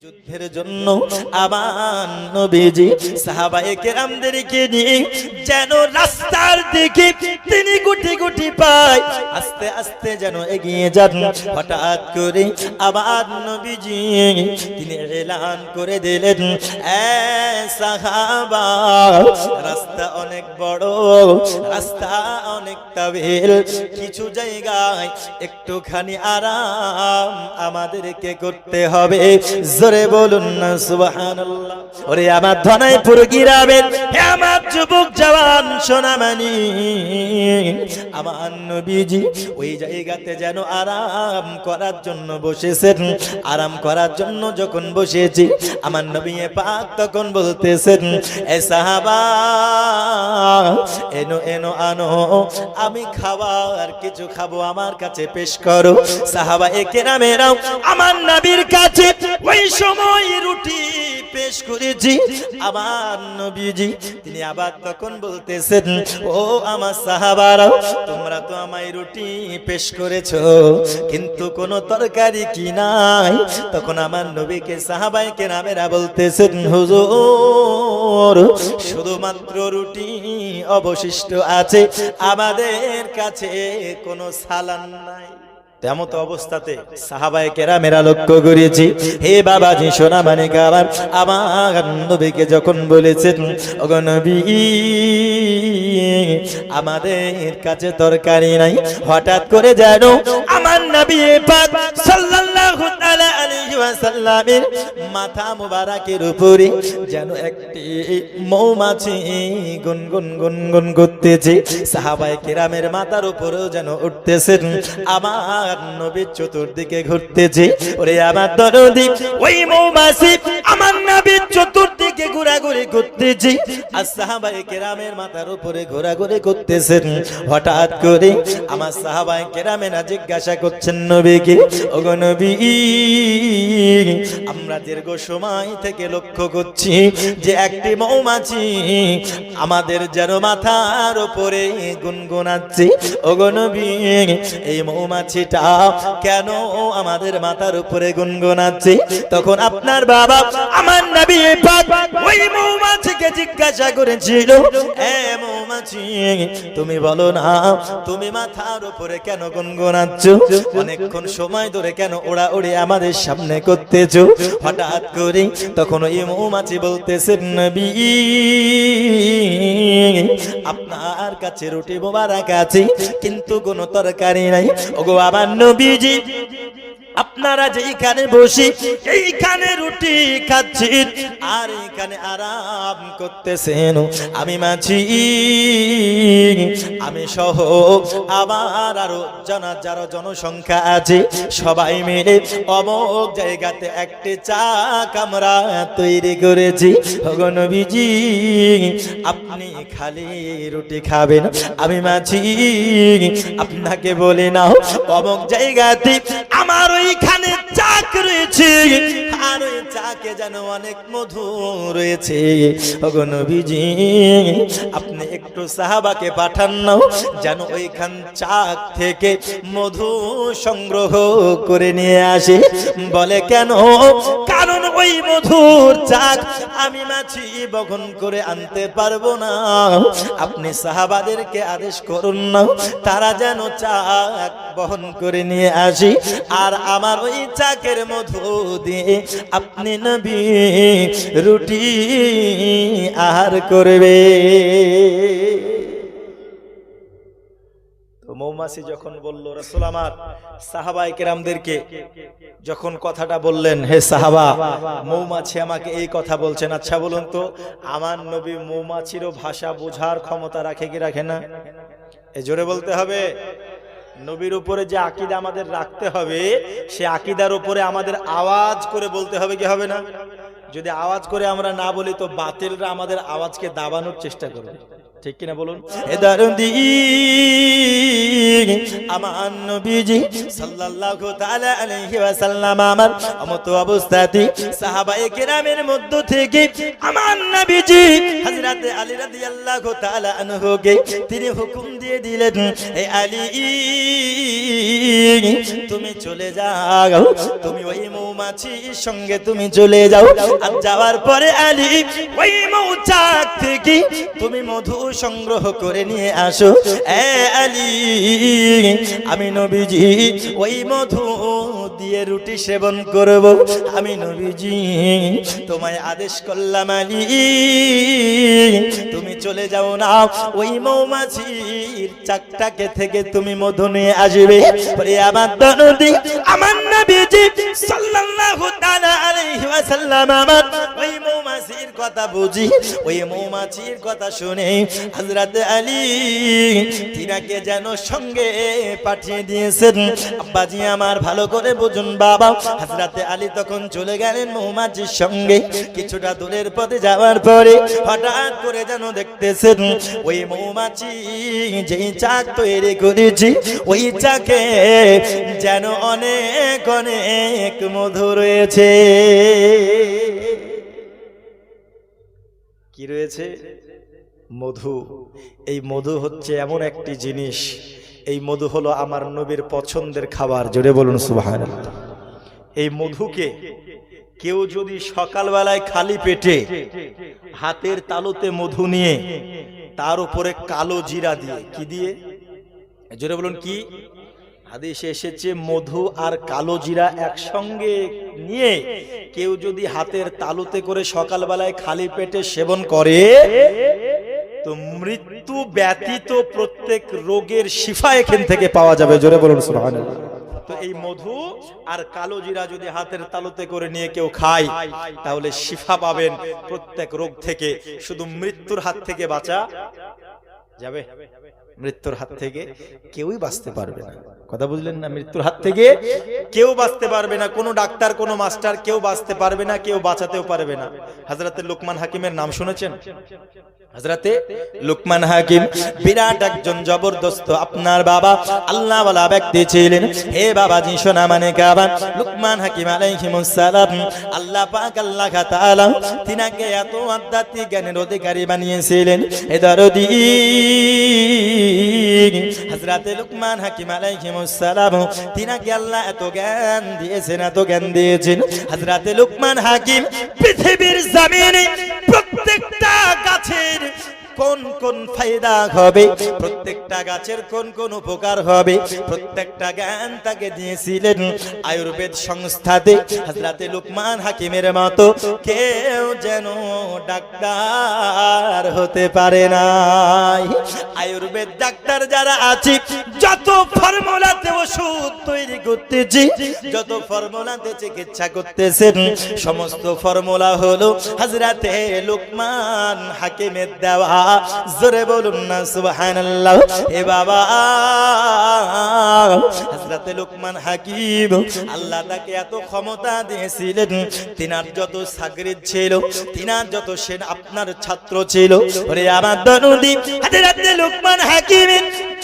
যুদ্ধের জন্য আমার নবীজি সাহাবায়ে কেরামদেরকে নিয়ে যেন রাস্তার দিকে তিনি গুটি গুটি পায় আস্তে আস্তে যেন এগিয়ে যান। হঠাৎ করে আমার নবীজি তিনি এলান করে দিলেন, এ সাহাবা, রাস্তা অনেক বড়, রাস্তা অনেক তাবিল, কিছু জায়গায় একটুখানি আরাম আমাদেরকে করতে হবে। জোরে বলুন না সুবহানাল্লাহ। ওরে আমার ধনাইপুর গিরাবের হে আমার যুবক জওয়ান সোনামণি, আমার নবীজি ওই জায়গাতে যেন আরাম করার জন্য বসেছেন। আরাম করার জন্য যখন বসেছি আমার নবী পাক তখন বলতেছেন, এ সাহাবা, এনো এনো আনো, আমি খাবার কিছু খাবো, আমার কাছে পেশ করো। সাহাবায়ে কেরামেরাও আমার নবীর কাছে ওই সময় রুটি পেশ করেছি। আমার নবীজি তিনি আবার তখন বলতেছেন, ও আমার সাহাবারা, তোমরা তো আমায় রুটি পেশ করেছো, কিন্তু কোনো তরকারি কি নাই? তখন আমার নবীকে সাহাবায়ে কেরামেরা বলতেছেন, হুজুর, শুধুমাত্র রুটি অবশিষ্ট আছে, আমাদের কাছে কোনো সালান নাই। তেমত অবস্থাতে সাহাবায়ে কেরামেরা লক্ষ্য করেছি, হে বাবাজি সোনামণি গাবার, আমার নবীকে যখন বলেছেন, ওগো নবী, আমাদের কাছে তরকারি নাই, হঠাৎ করে যেন আমার নবী পাক সাল্লাল্লাহু তাআলা আলাইহি ওয়াসাল্লামের মাথা মুবারকের উপরে যেন একটি মৌমাছি গুনগুন গুনগুন করতেছে। সাহাবায়ে কেরামের মাথার উপরেও যেন উঠতেছেন, আমার নবীর চতুর্দিকে ঘুরতেছে। ওরে আমার দরদি, ওই মৌমাছি আমার নবীর চতুর্দিকে ঘোরাঘুরি করতেছে আর সাহাবায়ে কেরামের মাথার উপরে ঘোরাঘুরি করতেছেন। হঠাৎ করে আমার সাহাবায়ে কেরামেরা জিজ্ঞাসা করছেন নবীকে, ওগো নবী, আমরা দীর্ঘ সময় থেকে লক্ষ্য করছি যে একটি মৌমাছি আমাদের যেন মাথার উপরে গুনগুনাচ্ছে। ওগো নবী, এই মৌমাছিটা কেন আমাদের মাথার উপরে গুনগুনাচ্ছে? তখন আপনার বাবা আমার নবী পাক ওই মৌমাছিকে জিজ্ঞাসা করেছিল, এ মৌমাছি, তুমি বলো না, তুমি মাথার উপরে কেন গুনগুনাচ্ছ? অনেকক্ষণ সময় ধরে কেন ওড়াউড়ি আমাদের সামনে করতেছো? হঠাৎ করে তখন ওই মৌমাছি বলতেছেন, নবী, আপনার কাছে রুটি মোবারক আছে, কিন্তু কোনো তরকারি নাই। ওগো আমার নবীজি, আপনারা যেখানে বসে এইখানে রুটি খাচ্ছেন আর এইখানে আরাম করতেছেন, আমি মাছি, আমি সহ আবার আরো যারা জনসংখ্যা আছে সবাই মিলে অমুক জায়গাতে একটি চা কামরা তৈরি করেছি। ওগো নবীজি, আপনি খালি রুটি খাবেন, আমি মাছি আপনাকে বলে নাও, অমুক জায়গাতে আমার ওইখানে চাক রয়েছে আর ওই চাকে যেন অনেক মধু রয়েছে। ওগো নবীজি, আপনি একটু সাহাবাকে পাঠান না, যেন ওইখান চাক থেকে মধু সংগ্রহ করে নিয়ে আসে। বলে কেন? কারণ ওই মধুর চাক আমি মাছি বহন করে আনতে পারবো না, আপনি সাহাবাদেরকে আদেশ করুন না, তারা যেন চাক বহন করে নিয়ে আসি, আর আমার ওই চাকের মধু দিয়ে আপনি নবী রুটি আহার করবে। তো মৌমাছি যখন বলল, রাসূল আমার সাহাবায়ে কেরামদেরকে যখন কথাটা বললেন, হে সাহাবা, মৌমাছি আমাকে এই কথা বলছেন, আচ্ছা বলুন তো, আমার নবী মৌমাছিরও ভাষা বোঝার ক্ষমতা রাখে কি রাখে না? এ জোরে বলতে হবে। নবীর উপরে যে আকীদা আমাদের রাখতে হবে, সে আকীদার উপরে আমাদের আওয়াজ করে বলতে হবে কি হবে না? যদি আওয়াজ করে আমরা না বলি তো বাতিলরা আমাদের আওয়াজকে দাবানোর চেষ্টা করবে, ঠিক কিনা বলুন? হে দরদি আমার নবীজি সাল্লাল্লাহু তাআলা আলাইহি ওয়াসাল্লাম আমার মতো অবস্থাতে সাহাবায়ে কেরামের মধ্য থেকে আমার নবীজি হযরত আলী রাদিয়াল্লাহু তাআলা আনহুকে তিনি হুকুম দিয়ে দিলেন, হে আলী তুমি চলে যাও, তুমি ওই মৌমাছির সঙ্গে তুমি চলে যাও। আর যাওয়ার পরে আলী ওই মৌচাক থেকে তুমি মধু সংগ্রহ করে নিয়ে আসো। এ আলী আমি নবীজি ওই মধু দিয়ে রুটি সেবন করব। আমি নবীজি তোমায় আদেশ করলাম আলী তুমি চলে যাও না, ওই মৌমাছির চাকটাকে থেকে তুমি মধু নিয়ে আসবে। পরে আমার নবী আমার নবীজি সাল্লাল্লাহু তাআলা আলাইহি ওয়াসাল্লাম আমার ওই মৌমাছির কথা বুঝি, ওই মৌমাছির কথা শুনে হযরত আলী তিনাকে যেন সঙ্গে পাঠিয়ে দিয়েছেন। আব্বাজি আমার ভালো করে বুঝুন বাবা, হযরত আলী তখন চলে গেলেন মৌমাছির সঙ্গে। কিছুটা দূরের পথে যাওয়ার পরে হঠাৎ করে যেন দেখতেছেন ওই মৌমাছি যেই চাক তৈরি করেছি ওই চাকে যেন অনেক অনেক মধু রয়েছে। কি রয়েছে? মধু। এই মধু হচ্ছে এমন একটি জিনিস, এই মধু হলো আমার নবীর পছন্দের খাবার। জোরে বলুন সুবহানাল্লাহ। এই মধুকে কেউ যদি সকালবেলায় খালি পেটে হাতের তালুতে মধু নিয়ে তার উপরে কালো জিরা দিয়ে, কি দিয়ে? জোরে বলুন কি? হাদিসে এসেছে মধু আর কালো জিরা একসঙ্গে নিয়ে কেউ যদি হাতের তালুতে করে সকালবেলায় খালি পেটে সেবন করে তো মৃত্যু ব্যতীত প্রত্যেক রোগের শিফা এখান থেকে পাওয়া যাবে। জোরে বলুন সুবহানাল্লাহ। তো এই মধু আর কালো জিরা যদি হাতের তালুতে করে নিয়ে কেউ খায় তাহলে শিফা পাবেন প্রত্যেক রোগ থেকে। শুধু মৃত্যুর হাত থেকে বাঁচা যাবে, মৃত্যুর হাত থেকে কেউই বাঁচতে পারবে না। কথা বুঝলেন না? মৃত্যুর হাত থেকে কেউ বাঁচতে পারবে না, কোনো ডাক্তার কোনো মাস্টার কেউ বাঁচতে পারবে না, কেউ বাঁচাতেও পারবে না। হযরতে লুকমান হাকিমের নাম শুনেছেন? হযরতে লুকমান হাকিম বিরাট একজন জবরদস্ত আপনার বাবা আল্লাহওয়ালা ব্যক্তি ছিলেন। হে বাবাজি সোনা মানে কাবা লুকমান হাকিম আলাইহিমুস সালাম আল্লাহ পাক আল্লাহ তাআলা তিনাকে এত আধ্যাত্মিক জ্ঞানের অধিকারী বানিয়েছিলেন। এ দরদি হযরতে লুকমান হাকিম আলাইহিমুস সালাম তিনাকে আল্লাহ এত জ্ঞান দিয়েছেন, এত জ্ঞান দিয়েছেন। হযরতে লুকমান হাকিম পৃথিবীর জমিনে প্রত্যেকটা গাছের কোন কোন ফায়দা হবে, প্রত্যেকটা গাছের কোন কোন উপকার হবে, প্রত্যেকটা জ্ঞান তাকে দিয়েছিলেন। আয়ুর্বেদ সংস্থাতে হযরতে লুকমান হাকিমের মতো কেউ যেন ডাক্তার হতে পারে না। আয়ুর্বেদ ডাক্তার যারা আছে যত ফর্মুলাতে ওষুধ তৈরি করতেছি, যত ফর্মুলাতে চিকিৎসা করতেছেন, সমস্ত ফর্মুলা হলো হযরতে লুকমান হাকিমের দেওয়া। জোরে বলুন না সুবহানাল্লাহ। এ বাবা হযরতে লুকমান হাকিম আল্লাহ তাকে এত ক্ষমতা দিয়েছিলেন, তিনার যত শাগরিদ ছিল, তিনার যত সেন আপনার ছাত্র ছিল, ওরে আমার দরদি হযরতে লুকমান হাকিম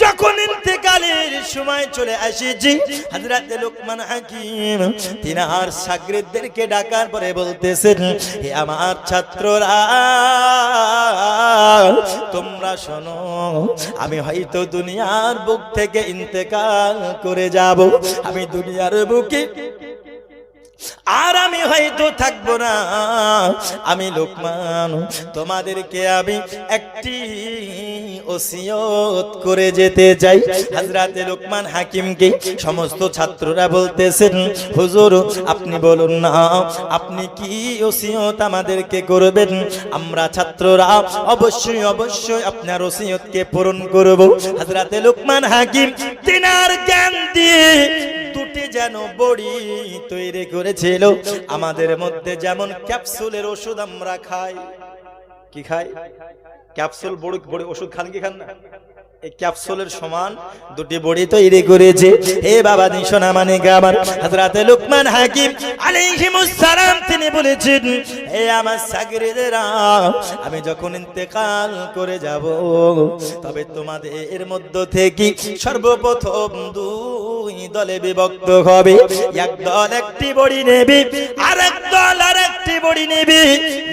যখন ইন্তেকালের সময় চলে আসেছি, হযরতে লুকমান হাকিম তিনার শাগরিদদেরকে ডাকার পরে বলতেছেন, হে আমার ছাত্ররা তোমরা শোনো, আমি হয়তো দুনিয়ার বুক থেকে ইন্তেকাল করে যাব, আমি দুনিয়ার বুকে আর আমি হয়তো থাকবো না। আমি লুকমান তোমাদেরকে আমি একটি ওসিয়ত করে যেতে চাই। হযরতে লুকমান হাকিমকে সমস্ত ছাত্ররা বলতেছেন, হুজুর আপনি বলুন না, আপনি কি ওসিয়ত আমাদেরকে করবেন? আমরা ছাত্ররা অবশ্যই অবশ্যই আপনার ওসিয়তকে পূরণ করব। হযরতে লুকমান হাকিম তিনার জ্ঞান দিয়ে দুটি যেন বড়ি তৈরি করেছিল। আমাদের মধ্যে যেমন ক্যাপসুলের ওষুধ আমরা খাই, কি খাই? ক্যাপসুল বড়ি বড়ি ওষুধ খান কি খান না? এই ক্যাপসুলের সমান দুটি বড়ি তৈরি করেছে। হে বাবা নিশোনা মানে গাবার হযরত লুকমান হাকিম আলাইহিমুস সালাম তিনি বলেছেন, হে আমার সাগীরেরা, আমি যখন ইন্তেকাল করে যাব তবে তোমাদের মধ্য থেকে সর্বপ্রথম দুই দলে বিভক্ত হবে। এক দল একটি বড়ি নেবে, আরেক দল আরেকটি বড়ি নেবে।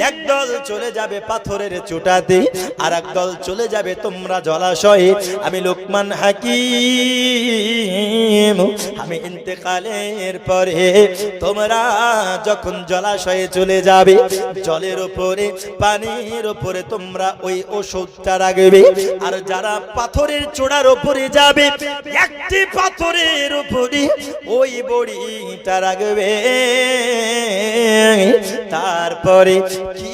এক দল চলে যাবে পাথরের চূড়াতে, আরেক দল চলে যাবে তোমরা জলাশয়ে। আমি লুকমান হাকিম আমি ইন্তেকালের পরে তোমরা যখন জলাশয়ে চলে যাবে, জলের উপরে পানির উপরে তোমরা ওই ওষুধটা রাখবে। আর যারা পাথরের চূড়ার উপরে যাবে, একটি পাথরের উপরে ওই বড়িটা রাখবে। তারপরে কি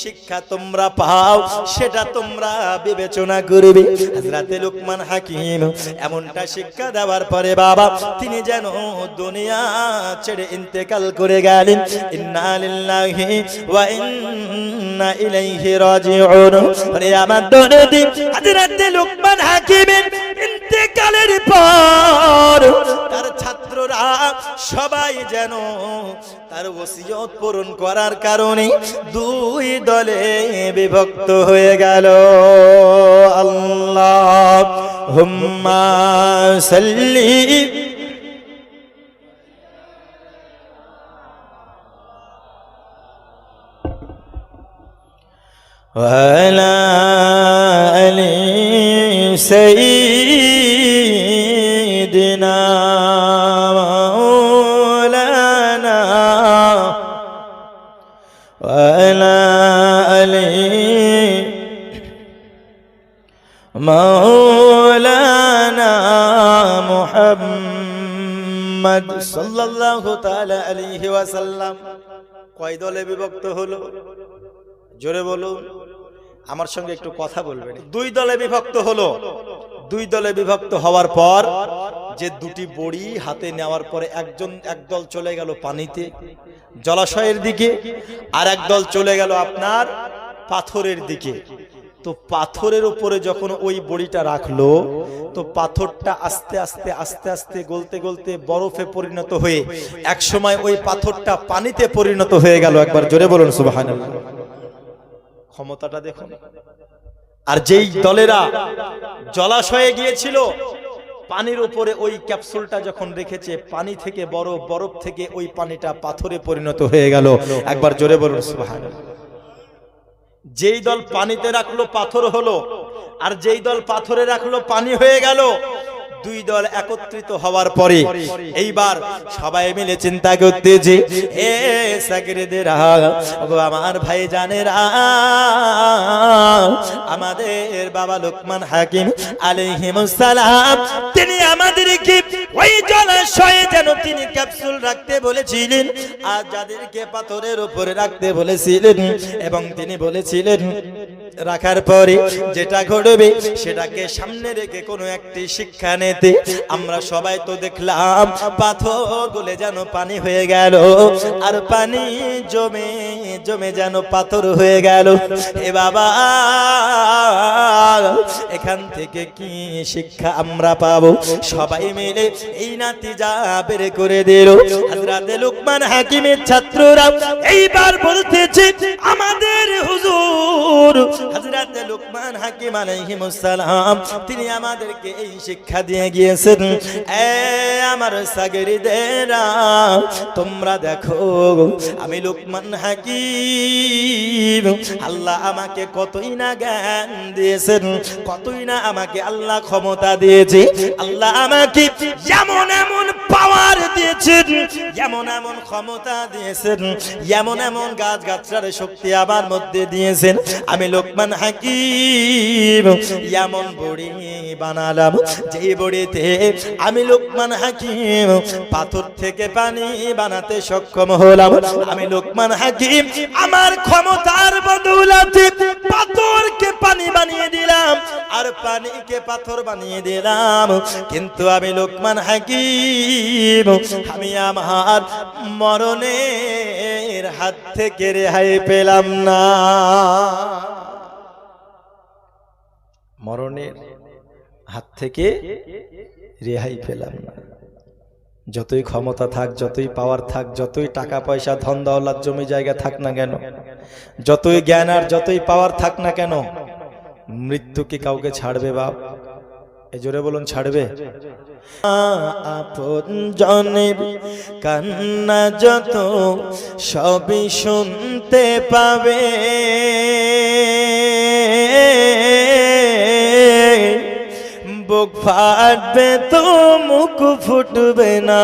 শিক্ষা তোমরা পাও সেটা তোমরা বিবেচনা করবে। হযরত লুকমান হাকিম এমনটা শিক্ষা দেওয়ার পরে বাবা তিনি যেন দুনিয়া ছেড়ে ইন্তেকাল করে গেলেন। ইন্না লিল্লাহি ওয়া ইন্না ইলাইহি রাজিউন। আরে আমার দরদি হযরত লুকমান হাকিমের ইন্তেকালের পর তার ছাত্ররা সবাই যেন তার ওসিয়ত পূরণ করার কারণে দুই দলে বিভক্ত হয়ে গেল। আল্লাহুম্মা সাল্লি ওয়ালা আলি সাইয়্যিদিনা মাওলানা ওয়ালা আলি মাওলানা মুহাম্মদ সাল্লাল্লাহু তাআলা আলাইহি ওয়াসাল্লাম। কয় দলে বিভক্ত হলো? জোরে বলুন, আমার সঙ্গে একটু কথা বলবেন। দুই দলে বিভক্ত হলো। দুই দলে বিভক্ত হওয়ার পর যে দুটি বড়ি হাতে নেওয়ার পরে একদল চলে গেল পানিতে জলাশয়ের দিকে, আর একদল চলে গেল আপনার পাথরের দিকে। তো পাথরের উপরে যখন ওই বড়িটা রাখলো, তো পাথরটা আস্তে আস্তে আস্তে আস্তে গলতে গলতে বরফে পরিণত হয়ে এক সময় ওই পাথরটা পানিতে পরিণত হয়ে গেল। একবার জোরে বলুন সুবহানাল্লাহ। ক্ষমতাটা দেখুন। আর যেই দলেরা জলাশয়ে গিয়েছিল, পানির উপরে ওই ক্যাপসুলটা যখন রেখেছে, পানি থেকে বরফ, বরফ থেকে ওই পানিটা পাথরে পরিণত হয়ে গেল। একবার জোরে বলুন সুবহানাল্লাহ। যেই দল পানিতে রাখলো পাথর হলো, আর যেই দল পাথরে রাখলো পানি হয়ে গেল। দুই দল একত্রিত হওয়ার পরে এইবার সবাই মিলে চিন্তা করতেছে, এ সাগীরদেরা, আমার ভাই জানেরা, আমাদের বাবা লুকমান হাকিম আলাইহিমুস সালাম তিনি আমাদেরকে ওই জলাশয়ে যেন তিনি ক্যাপসুল রাখতে বলেছিলেন, আর যাদেরকে পাথরের উপরে রাখতে বলেছিলেন, এবং তিনি বলেছিলেন রাখার পরে যেটা ঘটবে সেটাকে সামনে রেখে কোনো একটি শিক্ষা নিতে। আমরা সবাই তো দেখলাম পাথর গলে যেন পানি হয়ে গেল, আর পানি জমে জমে যেন পাথর হয়ে গেল। এ বাবা, এখান থেকে কি শিক্ষা আমরা পাবো? সবাই মিলে এই নাতিজা বের করে দিল। হযরত লুকমান হাকিমের ছাত্ররা এইবার বলতেছে, আমাদের হুজুর হযরত লুকমান হাকিম আলাইহিমুস সালাম তিনি আমাদেরকে এই শিক্ষা দিয়ে গিয়েছেন, এ আমার সাগীরদেরা, তোমরা দেখো আমি লুকমান হাকিম, আল্লাহ আমাকে কতই না জ্ঞান দিয়েছেন, কতই না আমাকে আল্লাহ ক্ষমতা দিয়েছে। আল্লাহ আমাকে যেমন এমন পাওয়ার দিয়েছেন, যেমন এমন ক্ষমতা দিয়েছেন, যেমন এমন গাছ গাছড়ার শক্তি আমার মধ্যে দিয়েছেন। আমি লুকমান হাকিম এমন বড়ি বানালাম, যে বড়িতে আমি লুকমান হাকিম পাথর থেকে পানি বানাতে সক্ষম হলাম। আমি লুকমান হাকিম আমার ক্ষমতার বদৌলতে পাথরকে পানি বানিয়ে দিলাম, আর পানিকে পাথর বানিয়ে দিলাম। কিন্তু আমি লুকমান হাকিম আমি আমার মরণের হাত থেকে রেহাই পেলাম না। মরণের হাত থেকে রেহাই পেলাম না। যতই ক্ষমতা থাক, যতই পাওয়ার থাক, যতই টাকা পয়সা ধন দৌলত জমি জায়গা থাক না কেন, যতই জ্ঞান আর যতই পাওয়ার থাক না কেন, মৃত্যু কি কাউকে ছাড়বে বাপ? এই জোরে বলুন, ছাড়বে? আপন জনের কান্না যত সবই শুনতে পাবে, বুক ফাটবে তো মুখ ফুটবে না,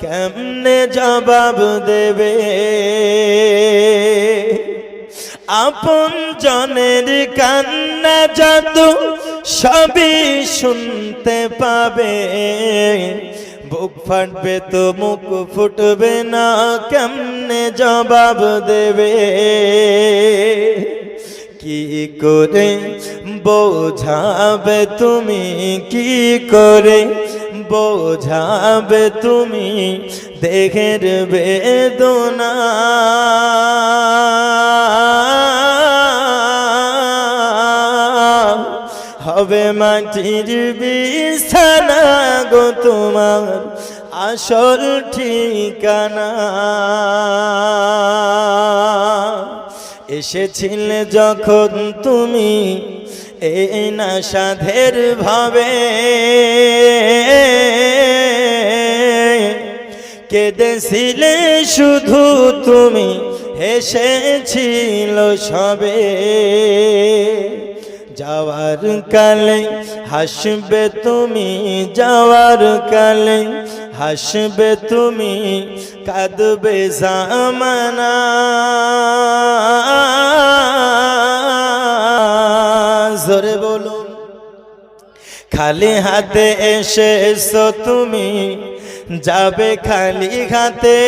কেমনে জবাব দেবে? আপন জনের কান্না যত সবই শুনতে পাবে, বুক ফাটবে তো মুখ ফুটবে না, কেমনে জবাব দেবে? কি করে বোঝাবে তুমি, কি করে বোঝাবে তুমি দেহের বেদনা? হবে মাটির বিছানা গো তোমার আসল ঠিকানা। এসেছিলে যখন তুমি এই না সাধের ভাবে, কেঁদেছিলে শুধু তুমি, হেসেছিল সবে। যাওয়ার কালে হাসবে তুমি, যাওয়ার কালে হাসবে তুমি, কাঁদবে জামানা। জোরে বলুন, খালি হাতে এসেছো তুমি, যাবে খালি হাতে।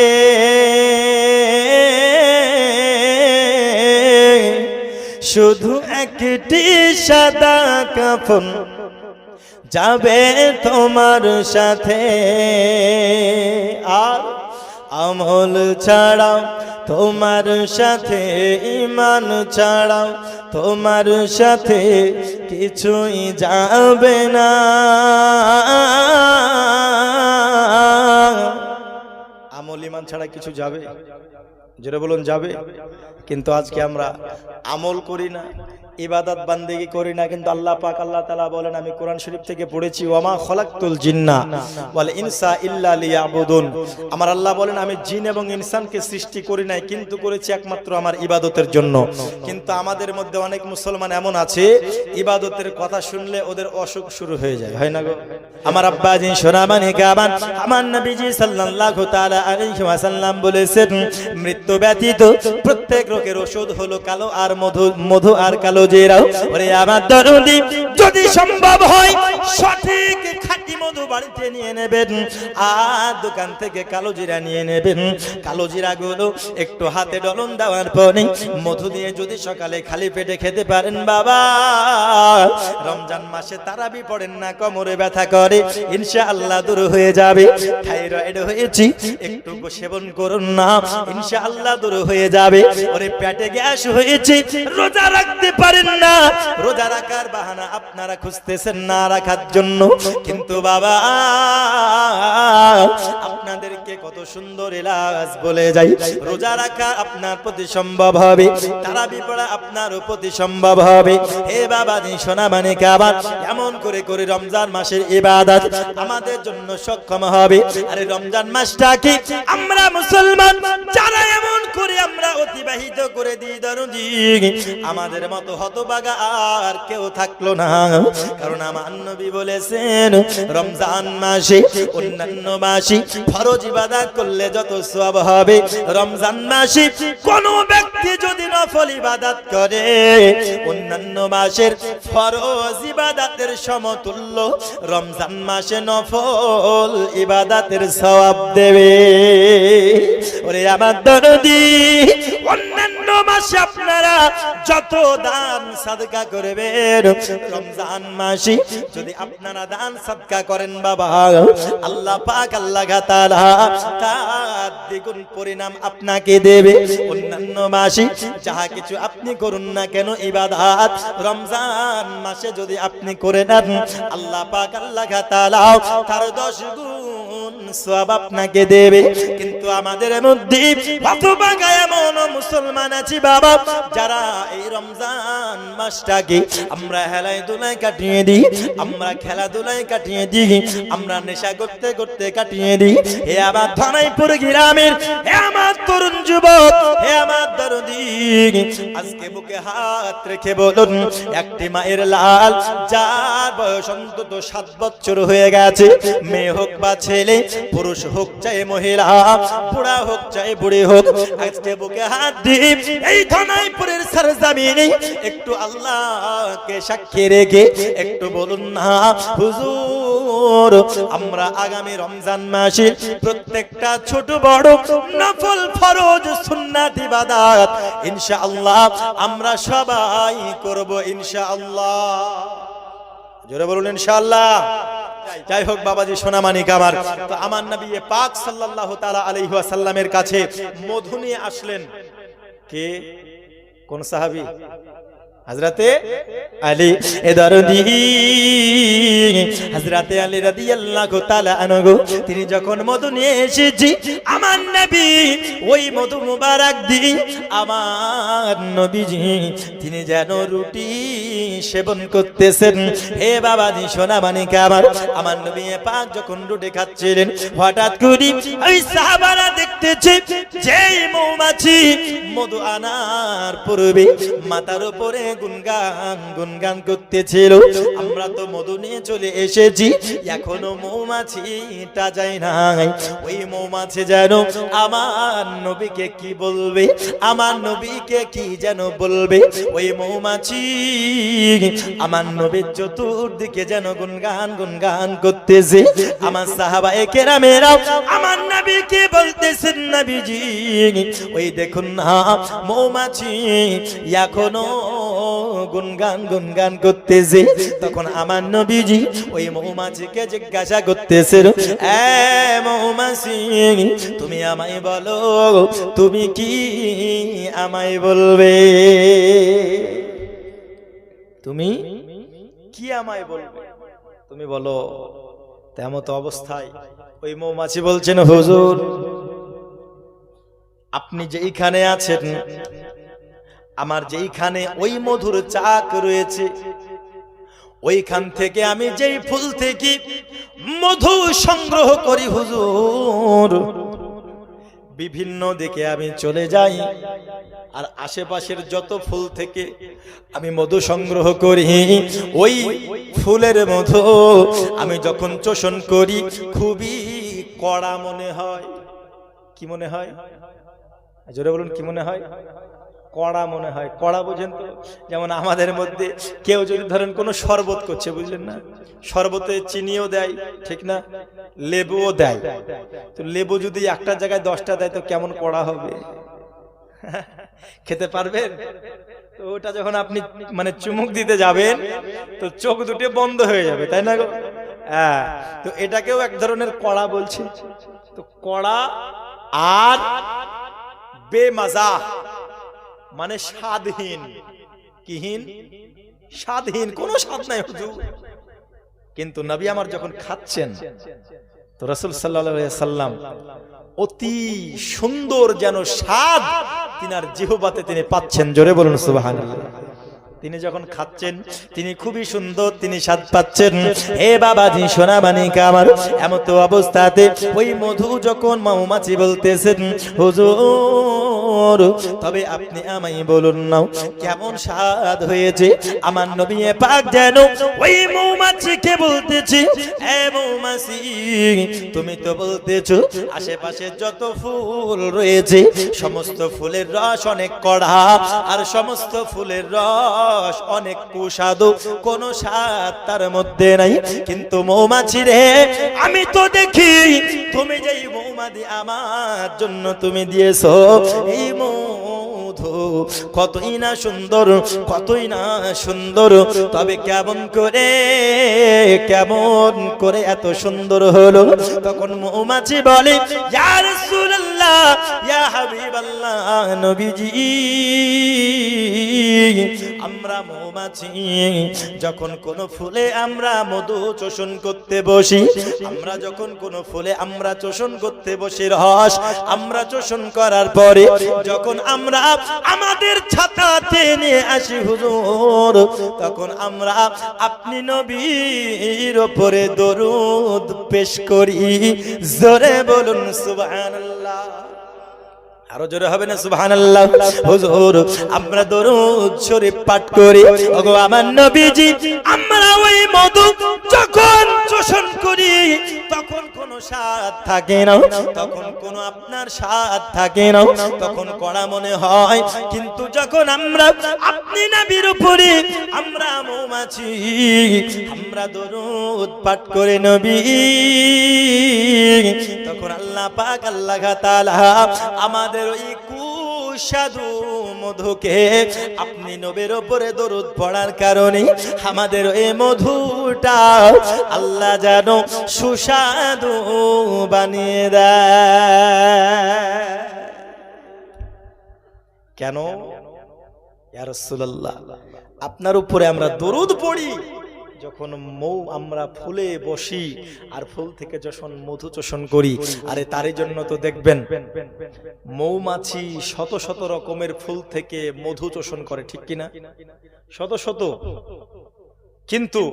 শুধু একটি সাদা কাফন যাবে তোমার সাথে, আর আমল ছাড়াও তোমার সাথে, ঈমান ছাড়াও তোমার সাথে কিছুই যাবে না। আমল ঈমান ছাড়া কিছু যাবে? যেটা বলুন যাবে। কিন্তু আজকে আমরা আমল করি না, ইবাদত বান্দেগি করি না, কিন্তু আল্লাহ পাক আল্লাহ তাআলা বলেন, আমি কোরআন শরীফ থেকে পড়েছি, ওয়ামা খলাকতুল জিন্না ওয়াল ইনসা ইল্লা লিয়াবুদুন। আমার আল্লাহ বলেন, আমি জিন এবং ইনসানকে সৃষ্টি করি নাই, কিন্তু করেছি একমাত্র আমার ইবাদতের জন্য। কিন্তু আমাদের মধ্যে অনেক মুসলমান এমন আছে, ইবাদতের কথা শুনলে ওদের অসুখ শুরু হয়ে যায়, হয় না গো? আমার আব্বা জি সোনামানি কাবান, আমার নবীজি সাল্লাল্লাহু তাআলা আলাইহি ওয়াসাল্লাম বলেছেন, মৃত্যু ব্যতীত প্রত্যেক রোগের ওষুধ হলো কালো আর মধু, মধু আর কালো জিরাও। ওরে আমার দরদি, যদি সম্ভব হয় সঠিক খাঁটি মধু বাড়িতে নিয়ে নেবেন, আর দোকান থেকে কালো জিরা নিয়ে নেবেন। কালো জিরা গুলো একটু হাতে ডলন দেওয়ার পরে মধু দিয়ে যদি সকালে খালি পেটে খেতে পারেন, বাবা রমজান মাসে তারাবি পড়েন না, কোমরে ব্যথা করে, ইনশাআল্লাহ দূর হয়ে যাবে। থাইরয়েড হয়েছে, একটু সেবন করুন না, ইনশাআল্লাহ দূর হয়ে যাবে। ওরে পেটে গ্যাস হয়েছে, রোজা রাখতে পারেন না, রোজা রাখার বাহানা আপনারা খুঁজতেছেন না রাখার জন্য, কিন্তু বাবা আপনাদেরকে কত সুন্দর ইলাজ বলে যাই, রোজা রাখা আপনার প্রতি সম্ভব হবে, তারাবি পড়া আপনার প্রতি সম্ভব হবে। হে বাবা জি সোনামানি কাবান, এমন করে করে রমজান মাসের ইবাদত আমাদের জন্য সক্ষম হবে। আরে রমজান মাসটা কি আমরা মুসলমান যারা এমন করে আমরা অতিবাহিত করে দিই দরদি, আমাদের মতো হতভাগা আর কেউ থাকলো না। কারণ আমার নবী বলেছেন, রমজান মাসে অন্যান্য মাসে ফরজ ইবাদত করলে যত সওয়াব হবে, রমজান মাসে কোন ব্যক্তি যদি নফল ইবাদত করে অন্যান্য মাসের ফরজ ইবাদতের সমতুল্য রমজান মাসে নফল ইবাদতের সওয়াব দেবে। ওরে আমার দরদি, অন্যান্য মাসে আপনারা যত দান সাদকা করবেন, রমজান মাসে যদি আপনারা দান সাদকা করেন বাবা, আল্লাহ পাক আল্লাহ তাআলা তার দ্বিগুণ পরিণাম আপনাকে দেবে। অন্যান্য বিভিন্ন মাসে যাহা কিছু আপনি করুন না কেন ইবাদত, রমজান মাসে যদি আপনি করে নেন আল্লাহ পাক আল্লাহ তাআলা তার 10 গুণ সওয়াব আপনাকে দেবে। কিন্তু আমাদের মধ্যে হতভাগা এমন মুসলমান আছে বাবা, যারা এই রমজান মাসটাকে আমরা হেলায় দুলায় কাটিয়ে দিই, আমরা খেলাধুলায় কাটিয়ে দিই, আমরা নেশা করতে করতে কাটিয়ে দিই। হে আমার ধনাইপুর গ্রামের, হে আমার তরুণ যুবক, হে আমার দরদি, আজকে বুকে হাত রেখে বলুন, একটি মায়ের লাল যার বয়স অন্তত 7 বছর হয়ে গেছে, মেয়ে হোক বা ছেলে, পুরুষ হোক চাই মহিলা, বুড়া হোক চাই বুড়ি হোক, আজকে বুকে হাত দিয়ে এই ধনাইপুরের সরজমিনে একটু আল্লাহকে সাক্ষী রেখে একটু বলুন না হুজুর, আমরা আগামী রমজান মাসে প্রত্যেকটা ছোট বড় নফল ফরজ সুন্নাত ইবাদত ইনশাআল্লাহ আমরা সবাই করব ইনশাআল্লাহ। জোরে বলুন ইনশাআল্লাহ। যাই হোক বাবাজি সোনামানিক আমার, তো আমার নবী পাক সাল্লাল্লাহু তাআলা আলাইহি ওয়াসাল্লামের কাছে মধু নিয়ে আসলেন কে? কোন সাহাবী? হযরতে আলী এদারদি, হযরতে আলী রাদিয়াল্লাহু তাআলা আনহু তিনি যখন মধু নিয়ে এসেছি আমার নবী ওই মধু মুবারক দিয়ে আমার নবীজি তিনি যেন রুটি সেবন করতেছেন। হে বাবাজি সোনামানিক আমার নবী পাক যখন রুটি খাচ্ছিলেন হঠাৎ করে ওই সাহাবারা দেখতেছে যেই মৌমাছি মধু আনার পূর্বে মাথার উপরে গুনগান করতেছিল, আমরা তো মধু নিয়ে চলে এসেছি, এখনো মৌমাছিটা যায় নাই। ওই মৌমাছি যেন আমার নবীকে কি বলবে, আমার নবীকে কি যেন বলবে। ওই মৌমাছি আমার নবীর চতুর্দিকে যেন গুনগান করতেছে। আমার সাহাবায়ে কেরামেরা আমার নবীকে বলতেছেন, নবীজি ওই দেখুন না মৌমাছি এখনো গুনগান করতেছে। তখন আমার নবীজি ওই মৌমাছিকে জিজ্ঞাসা করতেছেন, এ মৌমাছি তুমি আমায় বলো, তুমি কি আমায় বলবে, তুমি কি আমায় বলবে, তুমি বলো। তেমত অবস্থায় ওই মৌমাছি বলছেন, হুজুর আপনি যেইখানে আছেন, আমার যেইখানে ওই মধুর চাক রয়েছে, ওইখান থেকে আমি যেই ফুল থেকে মধু সংগ্রহ করি হুজুর, বিভিন্ন দিকে আমি চলে যাই, আর আশেপাশের যত ফুল থেকে আমি মধু সংগ্রহ করি, ওই ফুলের মধু আমি যখন চোষণ করি খুবই কড়া মনে হয়। কি মনে হয়? জোরে বলুন, কি মনে হয়? কড়া মনে হয়। কড়া বুঝেন তো? যেমন আমাদের মধ্যে কেউ যদি ধরেন কোনো শরবত করছে, বুঝলেন না, শরবতে চিনিও দেয়, ঠিক না, লেবুও দেয়, তো লেবু যদি একটা জায়গায় 10টা দেয় তো কেমন কড়া হবে, খেতে পারবেন? তো ওটা যখন আপনি মানে চুমুক দিতে যাবেন তো চোখ দুটো বন্ধ হয়ে যাবে, তাই না গো? হ্যাঁ, তো এটাকেও এক ধরনের কড়া বলছে। তো কড়া আর বেমজা মানে স্বাদহীন। কিহীন? স্বাদহীন, কোনো স্বাদ নাই হুজুর। কিন্তু নবী আমার যখন খাচ্ছেন তো রাসূল সাল্লাল্লাহু আলাইহি সাল্লাম অতি সুন্দর যেন স্বাদ তিনার জিহ্বাতে তিনি পাচ্ছেন। জোরে বলুন সুবহানাল্লাহ। তিনি যখন খাচ্ছেন তিনি খুবই সুন্দর তিনি স্বাদ পাচ্ছেন। হে বাবাজি সোনামানিকা আমার, এমত অবস্থাতে ওই মধু যখন মৌমাছি বলতেছেন, হুজুর তবে আপনি আমায় বলুন না কেমন স্বাদ হয়েছে। আমার নবী পাক যেন ওই মৌমাছিকে বলতেছে, এ মৌমাছি তুমি তো বলতেছো আশেপাশে যত ফুল রয়েছে সমস্ত ফুলের রস অনেক কড়া, আর সমস্ত ফুলের রস অনেক কুস্বাদু, কোন স্বাদ তার মধ্যে নাই। কিন্তু মৌমাছি রে, আমি তো দেখি তুমি যেই মৌমাছি আমার জন্য তুমি দিয়েছো এই মধু কতই না সুন্দর, কতই না সুন্দর। তবে কেমন করে এত সুন্দর হলো? তখন মৌমাছি বলে, ইয়া রাসূলুল্লাহ, ইয়া হাবিবাল্লাহ, নবীজি, আমরা মৌমাছি যখন কোন ফুলে আমরা মধু চোষণ করতে বসি, আমরা যখন কোন ফুলে আমরা চোষণ করতে বসি, রস আমরা চোষণ করার পরে যখন আমরা আমাদের ছাতাতে নিয়ে আসি হুজুর, তখন আমরা আপনি নবীর উপরে দরুদ পেশ করি। জোরে বলুন সুবহানাল্লাহ। আরো জোরে হবে না সুবহানাল্লাহ? হুজুর, আমরা দরুদ শরীফ পাঠ করি। ওগো আমার নবীজি, আমরা ওই মধু যখন চোষণ করি তখন কোনো স্বাদ থাকে না, তখন কোনো আপনার স্বাদ থাকে না, তখন কড়া মনে হয়। কিন্তু যখন আমরা আপনি নবীর উপরে আমরা মৌমাছি আমরা দরুদ পাঠ করে নবী, তখন আল্লাহ পাক আল্লাহ তাআলা আমাদের ওই কুসাদু মধুকে আপনি নবীর উপরে দরুদ পড়ার কারণে আমাদের এই মধুটা আল্লাহ যেন সুস্বাদু বানিয়ে দেয়। কেন? ইয়া রাসূলুল্লাহ, আপনার উপরে আমরা দরুদ পড়ি যখন আমরা ফুলে বসি আর ফুল থেকে যখন মধু চোষণ করি। আরে তারই জন্য তো দেখবেন মৌমাছি শত শত রকমের ফুল থেকে মধু চোষণ করে, ঠিক কিনা? শত শত। কিন্তু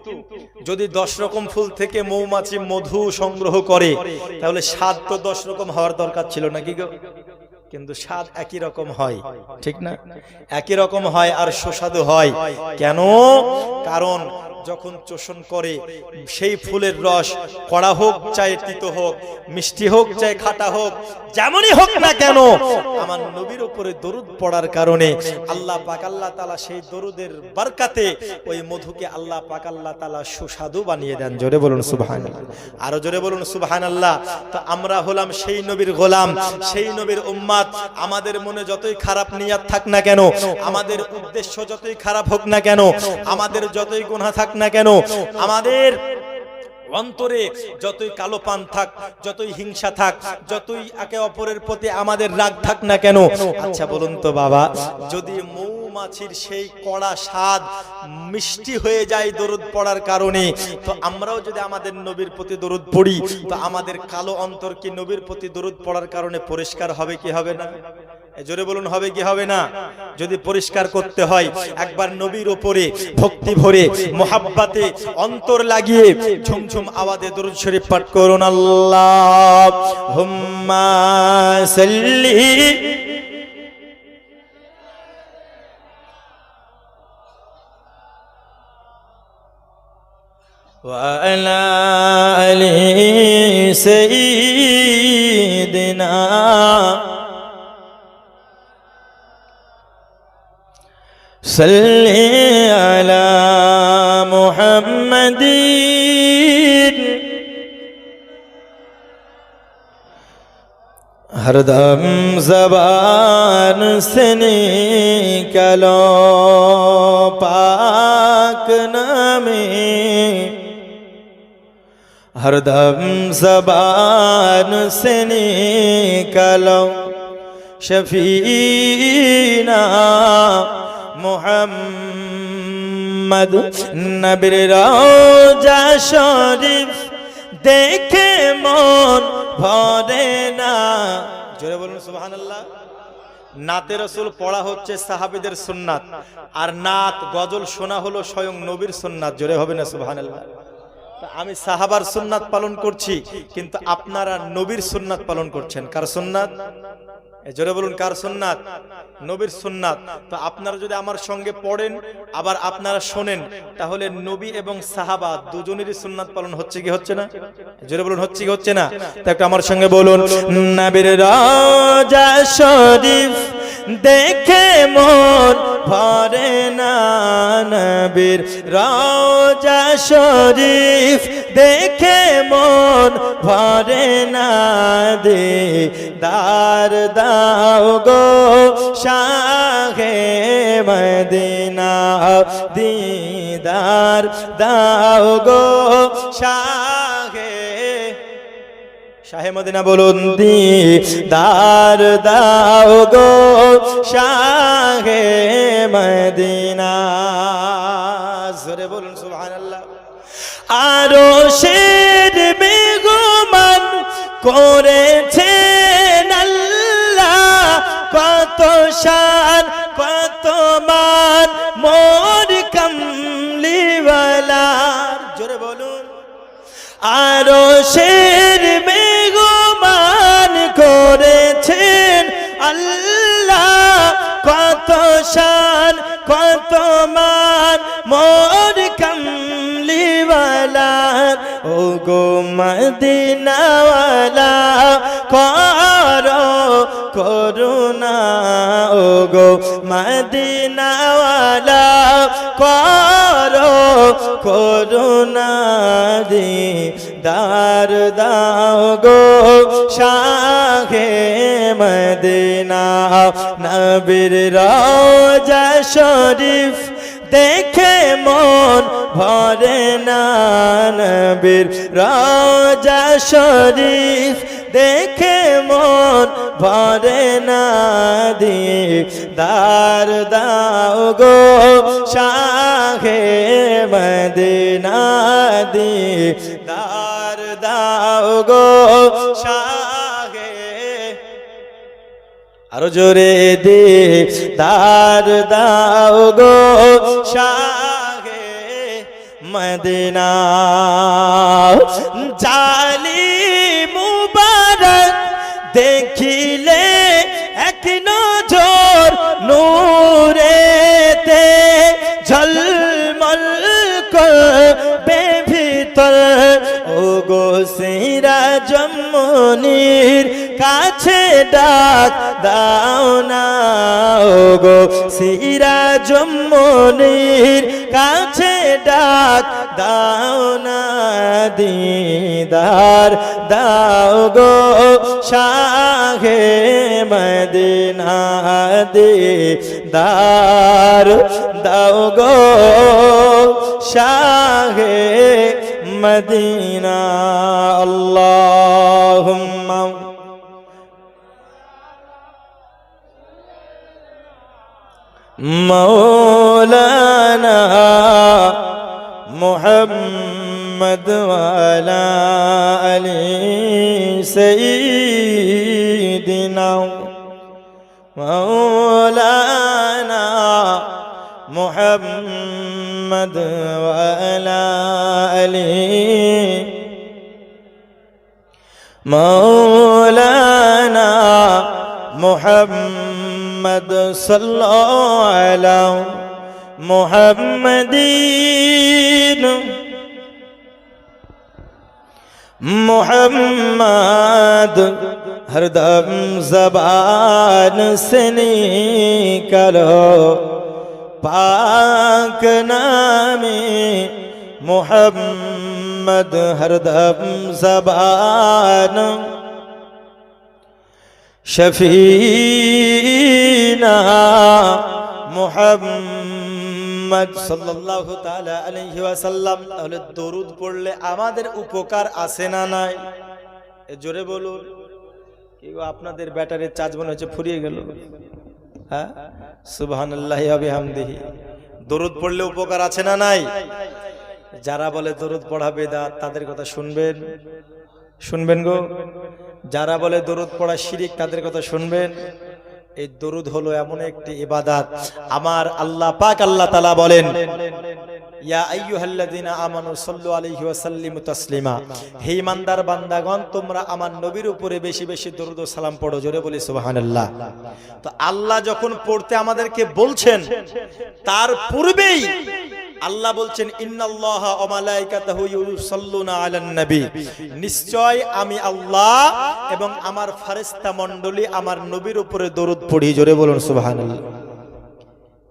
যদি 10 রকম ফুল থেকে মৌমাছি মধু সংগ্রহ করে তাহলে স্বাদ তো 10 রকম হওয়ার দরকার ছিল নাকি গো? কিন্তু স্বাদ একই রকম হয়, ঠিক না? একই রকম হয় আর সুস্বাদু হয়। কেন? কারণ যখন চোষণ করে সেই ফুলের রস কড়া হোক চাই তিতো হোক, মিষ্টি হোক চাই খাটা হোক, যেমনই হোক না কেন, আমার নবীর উপরে দরুদ পড়ার কারণে আল্লাহ পাক আল্লাহ তাআলা সেই দরুদের বরকতে ওই মধুকে আল্লাহ পাক আল্লাহ তাআলা সুস্বাদু বানিয়ে দেন। জোরে বলুন সুবহানাল্লাহ। আরো জোরে বলুন সুবহানাল্লাহ। তো আমরা হলাম সেই নবীর গোলাম, সেই নবীর উম্মত। আমাদের মনে যতই খারাপ নিয়ত থাক না কেন, আমাদের উদ্দেশ্য যতই খারাপ হোক না কেন, আমাদের যতই গুনাহ থাক না কেন, আমাদের অন্তরে যতই কালো পান থাক, যতই হিংসা থাক, যতই একে অপরের প্রতি আমাদের রাগ থাক না কেন, আচ্ছা বলুন তো বাবা, যদি মৌমাছির সেই কড়া স্বাদ মিষ্টি হয়ে যায় দরুদ পড়ার কারণে, তো আমরাও যদি আমাদের নবীর প্রতি দরুদ পড়ি তো আমাদের কালো অন্তর কি নবীর প্রতি দরুদ পড়ার কারণে পরিষ্কার হবে কি হবে না? জোরে বলুন হবে কি হবে না? যদি পরিষ্কার করতে হয় একবার নবীর উপরে ভক্তি ভরে মোহাব্বতে অন্তর লাগিয়ে ঝুমঝুম আওয়াজে দরুদ শরীফ পাঠ করুন। আল্লাহুম্মা সাল্লি ওয়া আলা আলি সাইয়্যিদিনা सल्ली अला मुहम्मदीन। हरदम ज़बान से निकलो पाक नामे, हरदम ज़बान से निकलो शफीना मुहम्मद। नबीर रोजा शरीफ देखे मन भरे ना। जोरे बोलুন সুবহানাল্লাহ। নাতে রাসূল পড়া হচ্ছে সাহাবীদের সুন্নাত, আর নাত গজল শোনা হলো স্বয়ং নবীর সুন্নাত। জোরে হবে না সুবহানাল্লাহ? আমি সাহাবার সুন্নাত পালন করছি, কিন্তু আপনারা নবীর সুন্নাত পালন করছেন। কার সুন্নাত? জোরে বলুন কার সুন্নাত? নবীর সুন্নাত। তো আপনারা যদি আমার সঙ্গে পড়েন আবার আপনারা শোনেন, তাহলে নবী এবং সাহাবা দুজনেরই সুন্নাত পালন হচ্ছে কি হচ্ছে না? জোরে বলুন হচ্ছে কি হচ্ছে না? তো একটু আমার সঙ্গে বলুন, নবীর রওজা শরীফ দেখে মন ভরে না নবীর রওজা শরীফ দেখে মন ভরে না দিদার দাও গো শাহে মদিনা দিদার দাও গো শাহে মদিনা বলুন দিদার দাও গো শাহে মদিনা জোরে বলুন সুবহানাল্লাহ আরশের মেহমান করেছেন আল্লাহ কত শান কত মান মোর কামলিওয়ালার জোরে বলুন আরশের মেহমান করেছেন আল্লাহ কত শান কত মান মোর কামলিওয়ালার ও গো মদিনাওয়ালা করো করুণা ও গো মদিনাওয়ালা করো করুণা দিদার দাও গো শাহে মদিনা নবীর রওজা শরীফ দেখে মন ভরে না নবীর রওজা শরীফ দেখে মন ভরে না দিদার দাও গো শাহে মদিনা দিদার দাও গো শাহে আরো জোরে দিদার দাও গো শাহে মদিনা জালি মুবারক দেখিলে এক নজর নূরেতে ঝলমল করবে ভিতর ও গো সিরাজ মুনির কাছে ডাক দাও না ও গো সিরাজ মুনির কাছে ডাক দাও না দিদার দাও গো শাহে মদিনা দিদার দাও গো শাহে মদিনা আল্লাহুম্মা مولانا محمد وعلى آل سيدنا مولانا محمد وعلى آل مولانا محمد صلى على محمدين محمد ہر دم زبان سے نکلو پاک نامی محمد ہر دم زبان শফিনা মুহাম্মদ সাল্লাল্লাহু তাআলা আলাইহি ওয়াসাল্লাম তাহলে দরুদ পড়লে আমাদের উপকার আছে না নাই জোরে বলুন কি গো আপনাদের ব্যাটারির চার্জ মনে হচ্ছে ফুরিয়ে গেল হ্যাঁ সুবহানাল্লাহি ওয়া বিহামদিহি দরুদ পড়লে উপকার আছে না নাই যারা বলে দরুদ পড়া বিদআত তাদের কথা শুনবেন শুনবেন গো যারা বলে দরুদ পড়া শিরিক তাদের কথা শুনবেন এই দরুদ হলো এমন একটি ইবাদত আমার আল্লাহ পাক আল্লাহ তাআলা বলেন ইয়া আইয়ুহাল্লাযিনা আমানু সাল্লু আলাইহি ওয়া সাল্লিমু তাসলিমা হে ইমানদার বান্দাগণ তোমরা আমার নবীর উপরে বেশি বেশি দরুদ ও সালাম পড়ো জোরে বলি সুবহানাল্লাহ তো আল্লাহ যখন পড়তে আমাদেরকে বলছেন তার পূর্বেই আল্লাহ বলছেন ইন্নাল্লাহা ওয়া মালাইকাতাহু ইউসাল্লুনা আলান নবী নিশ্চয় আমি আল্লাহ এবং আমার ফেরেশতা মণ্ডলী আমার নবীর উপরে দরুদ পড়ি জোরে বলুন সুবহানাল্লাহ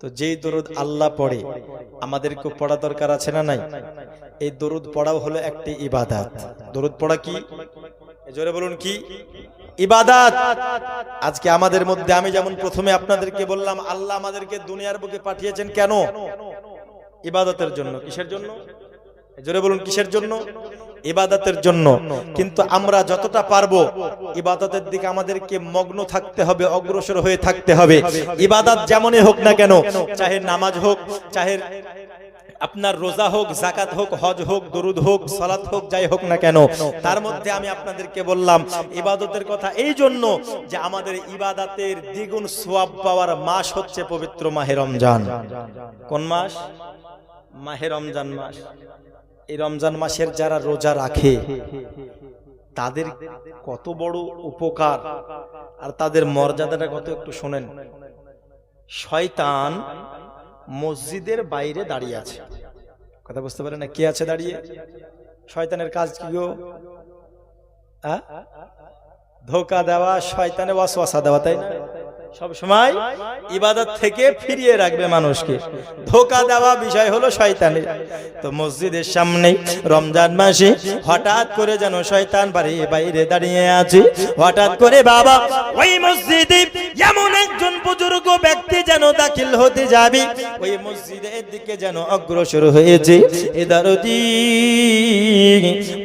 তো যেই দরুদ আল্লাহ পড়ে আমাদেরকে পড়া দরকার আছে না নাই? এই দরুদ পড়াও হলো একটি ইবাদত। দরুদ পড়া কি? জোরে বলুন, কি ইবাদত? আজকে আমাদের মধ্যে, আমি যেমন প্রথমে আপনাদেরকে বললাম, আল্লাহ আমাদেরকে দুনিয়ার বুকে পাঠিয়েছেন কেন? ইবাদতের জন্য। কিসের জন্য? জোরে বলুন, কিসের জন্য? ইবাদতের জন্য। কিন্তু আমরা যতটা পারবো ইবাদতের দিকে আমাদেরকে মগ্ন থাকতে হবে, অগ্রসর হয়ে থাকতে হবে। ইবাদত যেমনই হোক না কেন, চাহে নামাজ হোক, চাহে আপনার রোজা হোক, যাকাত হোক, হজ হোক, দরুদ হোক, সালাত হোক, যাই হোক না কেন, তার মধ্যে আমি আপনাদেরকে বললাম ইবাদতের কথা এই জন্য যে আমাদের ইবাদতের দ্বিগুণ সওয়াব পাওয়ার মাস হচ্ছে পবিত্র মাহে রমজান। কোন মাস? মাহে রমজান মাস। এই রমজান মাসের যারা রোজা রাখে তাদের কত বড় উপকার আর তাদের মর্যাদাটা কত, একটু শোনেন। শয়তান মসজিদের বাইরে দাঁড়িয়ে আছে। কথা বুঝতে পারে না? কে আছে দাঁড়িয়ে? শয়তানের কাজ কি গো? ধোঁকা দেওয়া, শয়তানে ওয়াসওয়াসা দেওয়া, তাই না? সব সময় ইবাদত থেকে ফিরিয়ে রাখবে মানুষকে। ধোঁকা দেওয়া বিষয় হলো শয়তানের। তো মসজিদের সামনে রমজান মাসে হঠাৎ করে যেন শয়তান বাইরে দাঁড়িয়ে আছে। হঠাৎ করে বাবা ওই মসজিদে এমন একজন বুজুর্গ ব্যক্তি যেন দাখিল হতে যাবে, ওই মসজিদের দিকে যেন অগ্রসর হয়েছে। এদারদি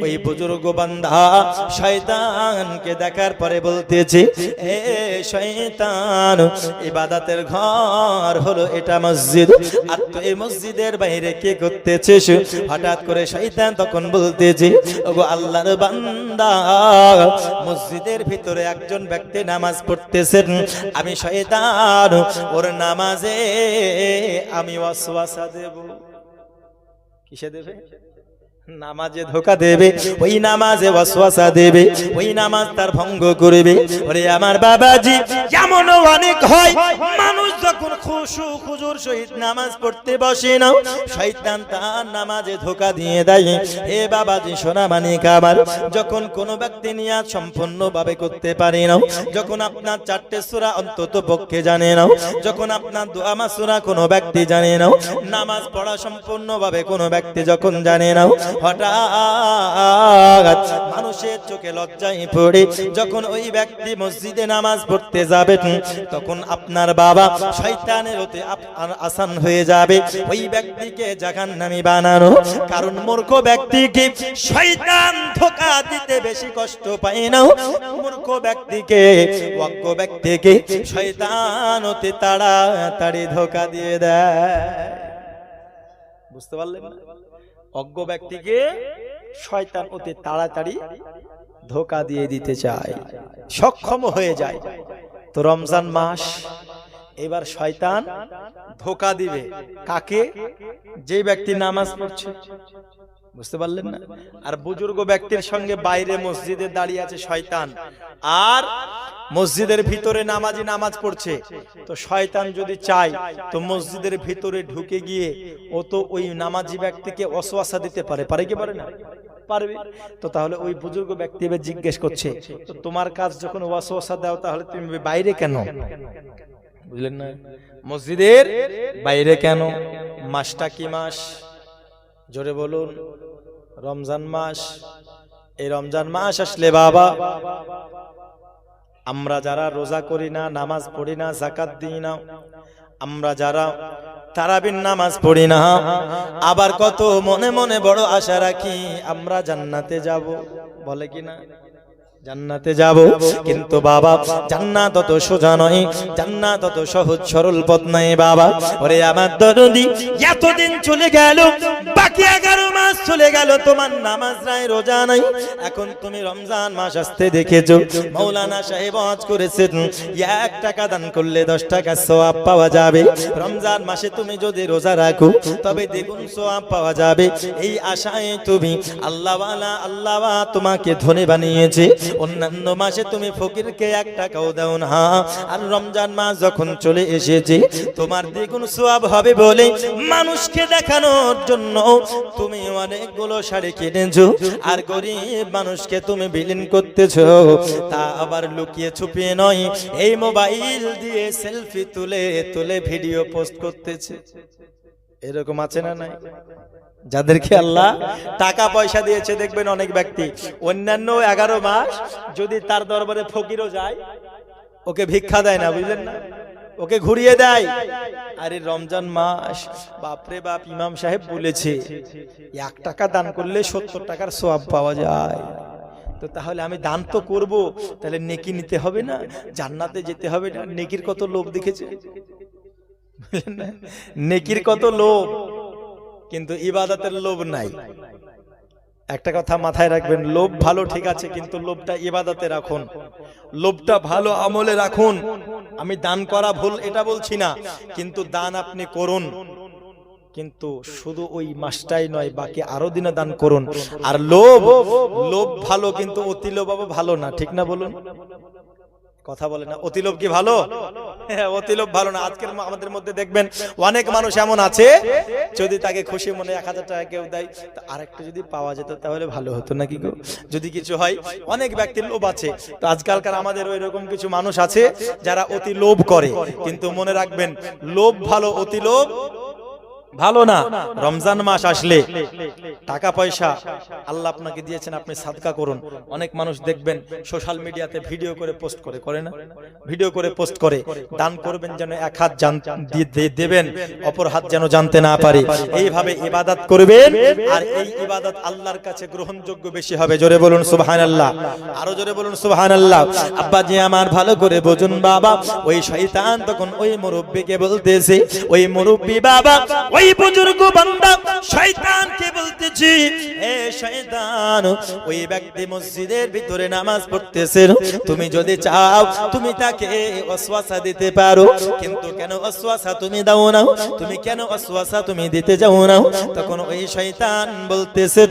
ওই বুজুর্গ বান্দা শয়তানকে দেখার পরে বলতেছে, এ শয়তান, ইবাদতের ঘর হলো এটা মসজিদ, আর তো এই মসজিদের বাইরে কে করতেছিস? হঠাৎ করে শয়তান তখন বলতেছে, ওগো আল্লাহর বান্দা, মসজিদের ভিতরে একজন ব্যক্তি নামাজ পড়তেছেন, আমি শয়তান ওর নামাজে আমি ওয়াসওয়াসা দেব। কিসে দেবে? নামাজে ধোঁকা দেবে, ওই নামাজে ওয়াসওয়াসা দেবে, ওই নামাজ তার ভঙ্গ করবে। ওরে আমার বাবাজি, যেমন অনেক হয় মানুষ যখন খুশু খুজুর সহিত নামাজ পড়তে বসে না, শয়তান তার নামাজে ধোঁকা দিয়ে দেয়। হে বাবাজি সোনা মানিক আমার, যখন কোনো ব্যক্তি নিয়াত সম্পূর্ণভাবে করতে পারে না, যখন আপনার 4টে সূরা অন্তত পক্ষে জানে না, যখন আপনার দোয়া মাসুরা কোনো ব্যক্তি জানে না, নামাজ পড়া সম্পূর্ণভাবে কোনো ব্যক্তি যখন জানে না, হঠাৎ মানুষের চোখে লজ্জায় পড়ে যখন ওই ব্যক্তি মসজিদে নামাজ পড়তে যাবে, তখন আপনার বাবা শয়তানের হতে আসান হয়ে যাবে ওই ব্যক্তিকে জাহান্নামী বানানো। কারণ মূর্খ ব্যক্তিকে শয়তান ধোঁকা দিতে বেশি কষ্ট পায় না, মূর্খ ব্যক্তিকে, অজ্ঞ ব্যক্তিকে শয়তান হতে তাড়াতাড়ি ধোঁকা দিয়ে দেয়। বুঝতে পারলেন? অজ্ঞ ব্যক্তিকে শয়তান অতি তাড়াতাড়ি ধোঁকা দিয়ে দিতে চায়, সক্ষম হয়ে যায়। তো রমজান মাস, এবার শয়তান ধোঁকা দিবে কাকে? যে ব্যক্তি নামাজ পড়ছে। বুঝতে পারলেন না? আর বুজুর্গ ব্যক্তির সঙ্গে বাইরে মসজিদে দাঁড়িয়ে আছে শয়তান, আর মসজিদের ভিতরে নামাজি নামাজ পড়ছে। তো শয়তান যদি চায় তো মসজিদের ভিতরে ঢুকে গিয়ে ও তো ওই নামাজি ব্যক্তিকে ওয়াসওয়াসা দিতে পারে। পারে কি পারে না? পারবে। তো তাহলে ওই বুজুর্গ ব্যক্তি এবার জিজ্ঞেস করছে, তো তোমার কাজ যখন ওয়াসওয়াসা দাও, তাহলে তুমি বাইরে কেন? বুঝলেন না? মসজিদের বাইরে কেন? মাসটা কি মাস? জোরে বলুন। রমজান মাস। এই রমজান মাস আসলে বাবা আমরা যারা রোজা করি না, নামাজ পড়ি না, যাকাত দিই না, আমরা যারা তারাবির নামাজ পড়ি না, আবার কত মনে মনে বড় আশা রাখি আমরা জান্নাতে যাব, বলে কি না? জান্নাতে যাব। কিন্তু বাবা জান্নাত তত সোজা নয়, জান্নাত তত সহজ সরল পথ নয় বাবা। ওরে আমার দরদি, এতদিন চলে গেল, বাকি 11 মাস চলে গেল, তোমার নামাজ নাই, রোজা নাই। এখন তুমি রমজান মাস আসতে দেখেছো, মাওলানা সাহেব ওয়াজ করেছেন 1 টাকা দান করলে 10 টাকা সওয়াব পাওয়া যাবে। রমজান মাসে তুমি যদি রোজা রাখো তবে দ্বিগুণ সওয়াব পাওয়া যাবে। এই আশায় তুমি আল্লাহওয়ালা, আল্লাহ তোমাকে ধনী বানিয়েছে। অন্যান্য মাসে তুমি ফকিরকে 1 টাকাও দাও না, আর রমজান মাস যখন চলে এসেছে তোমার দ্বিগুণ সওয়াব হবে বলে মানুষকে দেখানোর জন্য তুমি অনেকগুলো শাড়ি কিনেছো আর গরিব মানুষকে তুমি বিলীন করতেছো, তা আবার লুকিয়ে ছুপিয়ে নয়, এই মোবাইল দিয়ে সেলফি তুলে তুলে ভিডিও পোস্ট করতেছে। এরকম আছে না নাই? যাদেরকে আল্লাহ টাকা পয়সা দিয়েছে, দেখবেন অনেক ব্যক্তি অন্যান্য 11 মাস যদি তার দরবারে ফকিরও যায়, ওকে ভিক্ষা দেয় না, বুঝলেন না, ওকে ঘুরিয়ে দেয়। আরে রমজান মাস, বাপরে বাপ, ইমাম সাহেব বলেছে 1 টাকা দান করলে 70 টাকার সওয়াব পাওয়া যায়। তো তাহলে আমি দান তো করব, তাহলে নেকি নিতে হবে না, জান্নাতে যেতে হবে না। নেকির কত লোভ দেখেছে, নেকির কত লোভ, কিন্তু ইবাদতের লোভ নাই। একটা কথা মাথায় রাখবেন, লোভ ভালো ঠিক আছে, কিন্তু লোভটা ইবাদতে রাখুন, লোভটা ভালো আমলে রাখুন। আমি দান করা ভুল এটা বলছি না, কিন্তু দান আপনি করুন, কিন্তু শুধু ওই মাসটাই নয়, বাকি আরো দিনে দান করুন। আর লোভ, লোভ ভালো, কিন্তু অতি লোভ ভালো না, ঠিক না বলুন? কথা বলে না, অতি লোভ কি ভালো? হ্যাঁ, অতি লোভ ভালো না। আজকের আমাদের মধ্যে দেখবেন অনেক মানুষ এমন আছে, যদি তাকে খুশি মনে 1000 টাকা কেউ দেয়, আরেকটা যদি পাওয়া যেত তাহলে ভালো হতো নাকি গো, যদি কিছু হয়। অনেক ব্যক্তির লোভ আছে। তো আজকালকার আমাদের ওই রকম কিছু মানুষ আছে যারা অতি লোভ করে, কিন্তু মনে রাখবেন লোভ ভালো, অতি লোভ ভালো না। রমজান মাস আসলে টাকা পয়সা আল্লাহ আপনাকে দিয়েছেন, আপনি সাদকা করুন। অনেক মানুষ দেখবেন সোশ্যাল মিডিয়াতে ভিডিও করে পোস্ট করে না, ভিডিও করে পোস্ট করে। দান করবেন যেন 1 হাত দেবেন, অপর হাত যেন জানতে না পারে। এইভাবে ইবাদত করবেন, আর এই ইবাদত আল্লাহর কাছে গ্রহণযোগ্য বেশি হবে। জোরে বলুন সুবহানাল্লাহ, আরো জোরে বলুন সুবহানাল্লাহ। আব্বাজি আমার ভালো করে বুঝুন বাবা, ওই শয়তান তখন ওই মুরব্বিকে বলতেছে, ওই মুরব্বি বাবা, ওই বুজুর্গ বান্দা শয়তানকে বলতেছি, হে শয়তান, ওই ব্যক্তি মসজিদের ভিতরে নামাজ পড়তেছে, তুমি যদি চাও তুমি তাকে ওয়াসওয়াসা দিতে পারো, কিন্তু কেন ওয়াসওয়াসা তুমি দাও না, তুমি কেন ওয়াসওয়াসা তুমি দিতে যাও না? তখন ওই শয়তান বলতেছে,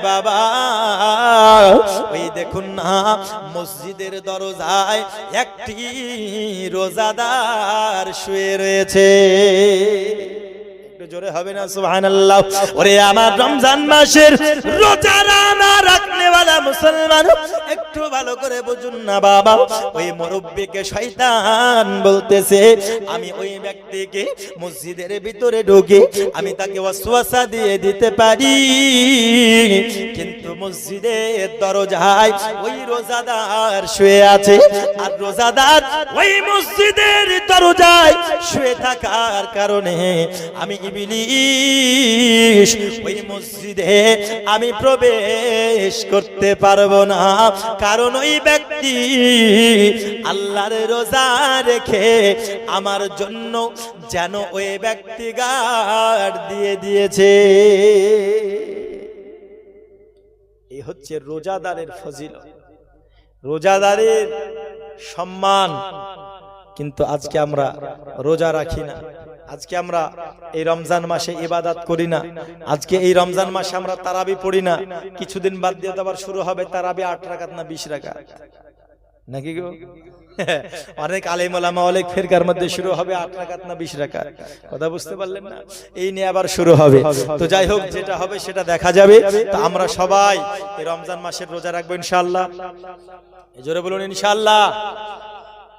বাবা, ওই দেখুন না, মসজিদের দরজায় একটি রোজাদার শুয়ে রয়েছে। একটু জোরে হবে না সুবহানাল্লাহ? ওরে আমার রমজান মাসের রোজা না রাখনেওয়ালা মুসলমান, একটু ভালো করে বুঝুন না বাবা, ওই মুরব্বিকে শয়তান বলতেছে, আমি ওই ব্যক্তিকে মসজিদের ভিতরে ঢুকে আমি তাকে ওয়াসওয়াসা দিয়ে দিতে পারি, কিন্তু মসজিদের দরজায় ওই রোজাদার শুয়ে আছে, আর রোজাদার ওই মসজিদের দরজায় শুয়ে থাকার কারণে আমি ইবলিস ওই মসজিদে আমি প্রবেশ করতে পারবো না, কারণ ওই ব্যক্তি আল্লাহর রোজা রেখে আমার জন্য যেন ওই ব্যক্তি গার্ড দিয়ে দিয়েছে। এই হচ্ছে রোজাদারের ফজিলত, রোজাদারের সম্মান। কিন্তু আজকে আমরা রোজা রাখি না, আজকে আমরা এই রমজান মাসে ইবাদত করি না, আজকে এই রমজান মাসে আমরা তারাবি পড়ি না। কিছুদিন বাদ দিয়ে আবার শুরু হবে তারাবি 8 রাকাত না 20 রাকাত নাকি গো? অনেক আলেম ওলামা অনেক ফিরকার মধ্যে শুরু হবে 8 রাকাত না 20 রাকাত। কথা বুঝতে পারলেন না? এই নিয়ে আবার শুরু হবে। তো যাই হোক, যেটা হবে সেটা দেখা যাবে। তো আমরা সবাই এই রমজান মাসের রোজা রাখবো ইনশাআল্লাহ। জোরে বলুন ইনশাআল্লাহ।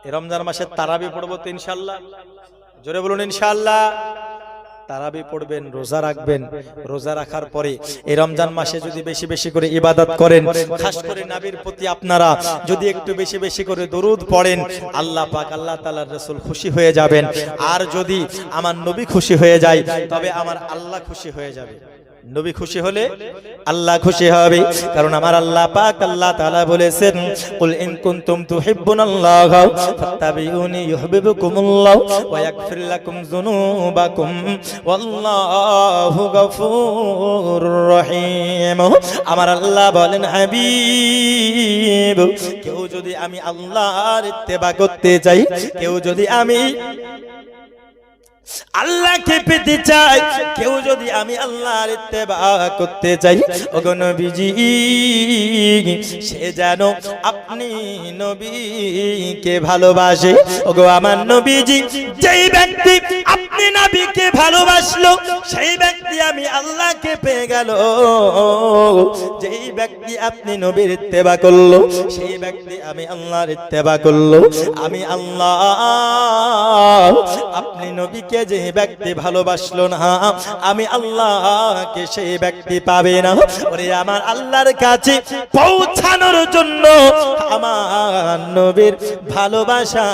এই রমজান মাসের তারাবি পড়বো তো ইনশাআল্লাহ। জোরে বলুন ইনশাআল্লাহ। তারাবি পড়বেন, রোজা রাখবেন। রোজা রাখার পরে এই রমজান মাসে যদি বেশি বেশি করে ইবাদত করেন, খাস করে নবীর প্রতি আপনারা যদি একটু বেশি বেশি করে দরুদ পড়েন, আল্লাহ পাক আল্লাহ তাআলার রাসূল খুশি হয়ে যাবেন। আর যদি আমার নবী খুশি হয়ে যায়, তবে আমার আল্লাহ খুশি হয়ে যাবে। নবী খুশি হলে আল্লাহ খুশি হবে, কারণ আমার আল্লাহ পাক আল্লাহ তাআলা বলেছেন, কুল ইন কুনতুম তুহিব্বুনাল্লাহ ফাত্তাবিউনি ইউহিব্বুকুমুল্লাহ ওয়া ইয়াগফির লাকুম যুনুবাকুম ওয়াল্লাহু গফুরুর রহিম। আমার আল্লাহ বলেন, হাবিব, কেউ যদি আমি আল্লাহর ইত্তেবা করতে চাই, কেউ যদি আমি আল্লাহকে পেতে চাই, কেউ যদি আমি আল্লাহর ইত্তেবা করতে চাই, ওগো নবীজি সে যেন আপনি নবীকে ভালোবাসে। ওগো আমার নবীজি, যেই ব্যক্তি আপনি নবীকে ভালোবাসলো সেই ব্যক্তি আমি আল্লাহকে পেয়ে গেল। যেই ব্যক্তি আপনি নবীর ইত্তেবা করলো সেই ব্যক্তি আমি আল্লাহর ইত্তেবা করলো। আমি আল্লাহ আপনি নবীকে যে ব্যক্তি ভালোবাসলো না আমি আল্লাহকে সেই ব্যক্তি পাবে না। ওরে আমার আল্লাহর কাছে পৌঁছানোর জন্য আমার নবীর ভালোবাসা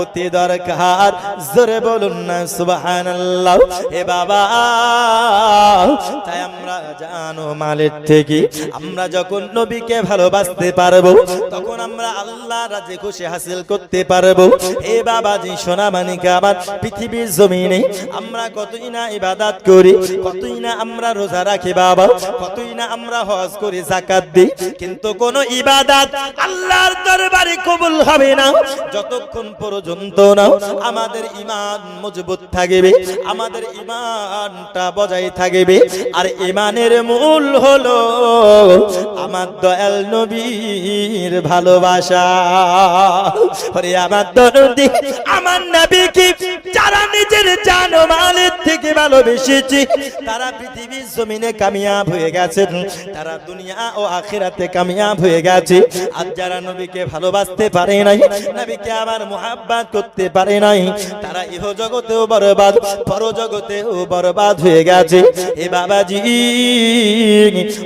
অতি দরকার। জোরে বলুন না সুবহানাল্লাহ। এ বাবা, তাই আমরা জানো মালের থেকে আমরা যখন নবীকে ভালোবাসতে পারবো তখন আমরা আল্লাহ রাজি খুশি হাসিল করতে পারবো। এ বাবাজি সোনা মানিকা, আমার পৃথিবীর জমিনে আমরা কতই না ইবাদত করি, কতই না আমরা রোজা রাখি বাবা, কতই না আমরা হজ করি, যাকাত দিই, কিন্তু কোন ইবাদত আল্লাহর দরবারে কবুল হবে না যতক্ষণ পর্যন্ত না আমাদের ঈমান মজবুত থাকবে, আমাদের ঈমানটা বজায় থাকবে। আর ঈমানের মূল হলো আমার দয়াল নবীর ভালোবাসা। ওরে আমার দরদি, আমার নবীকে যারা নিজের জান ও মালের থেকে ভালোবেসেছে তারা পৃথিবীর জমিনে কামিয়াব হয়ে গেছে, তারা দুনিয়া ও আখিরাতে কামিয়াব হয়ে গেছে। আর যারা নবীকে ভালোবাসতে পারে নাই, নবীকে আবার মুহাব্বত করতে পারে নাই, তারা ইহ জগতেও বরবাদ, পর জগতেও বরবাদ হয়ে গেছে। এ বাবাজি,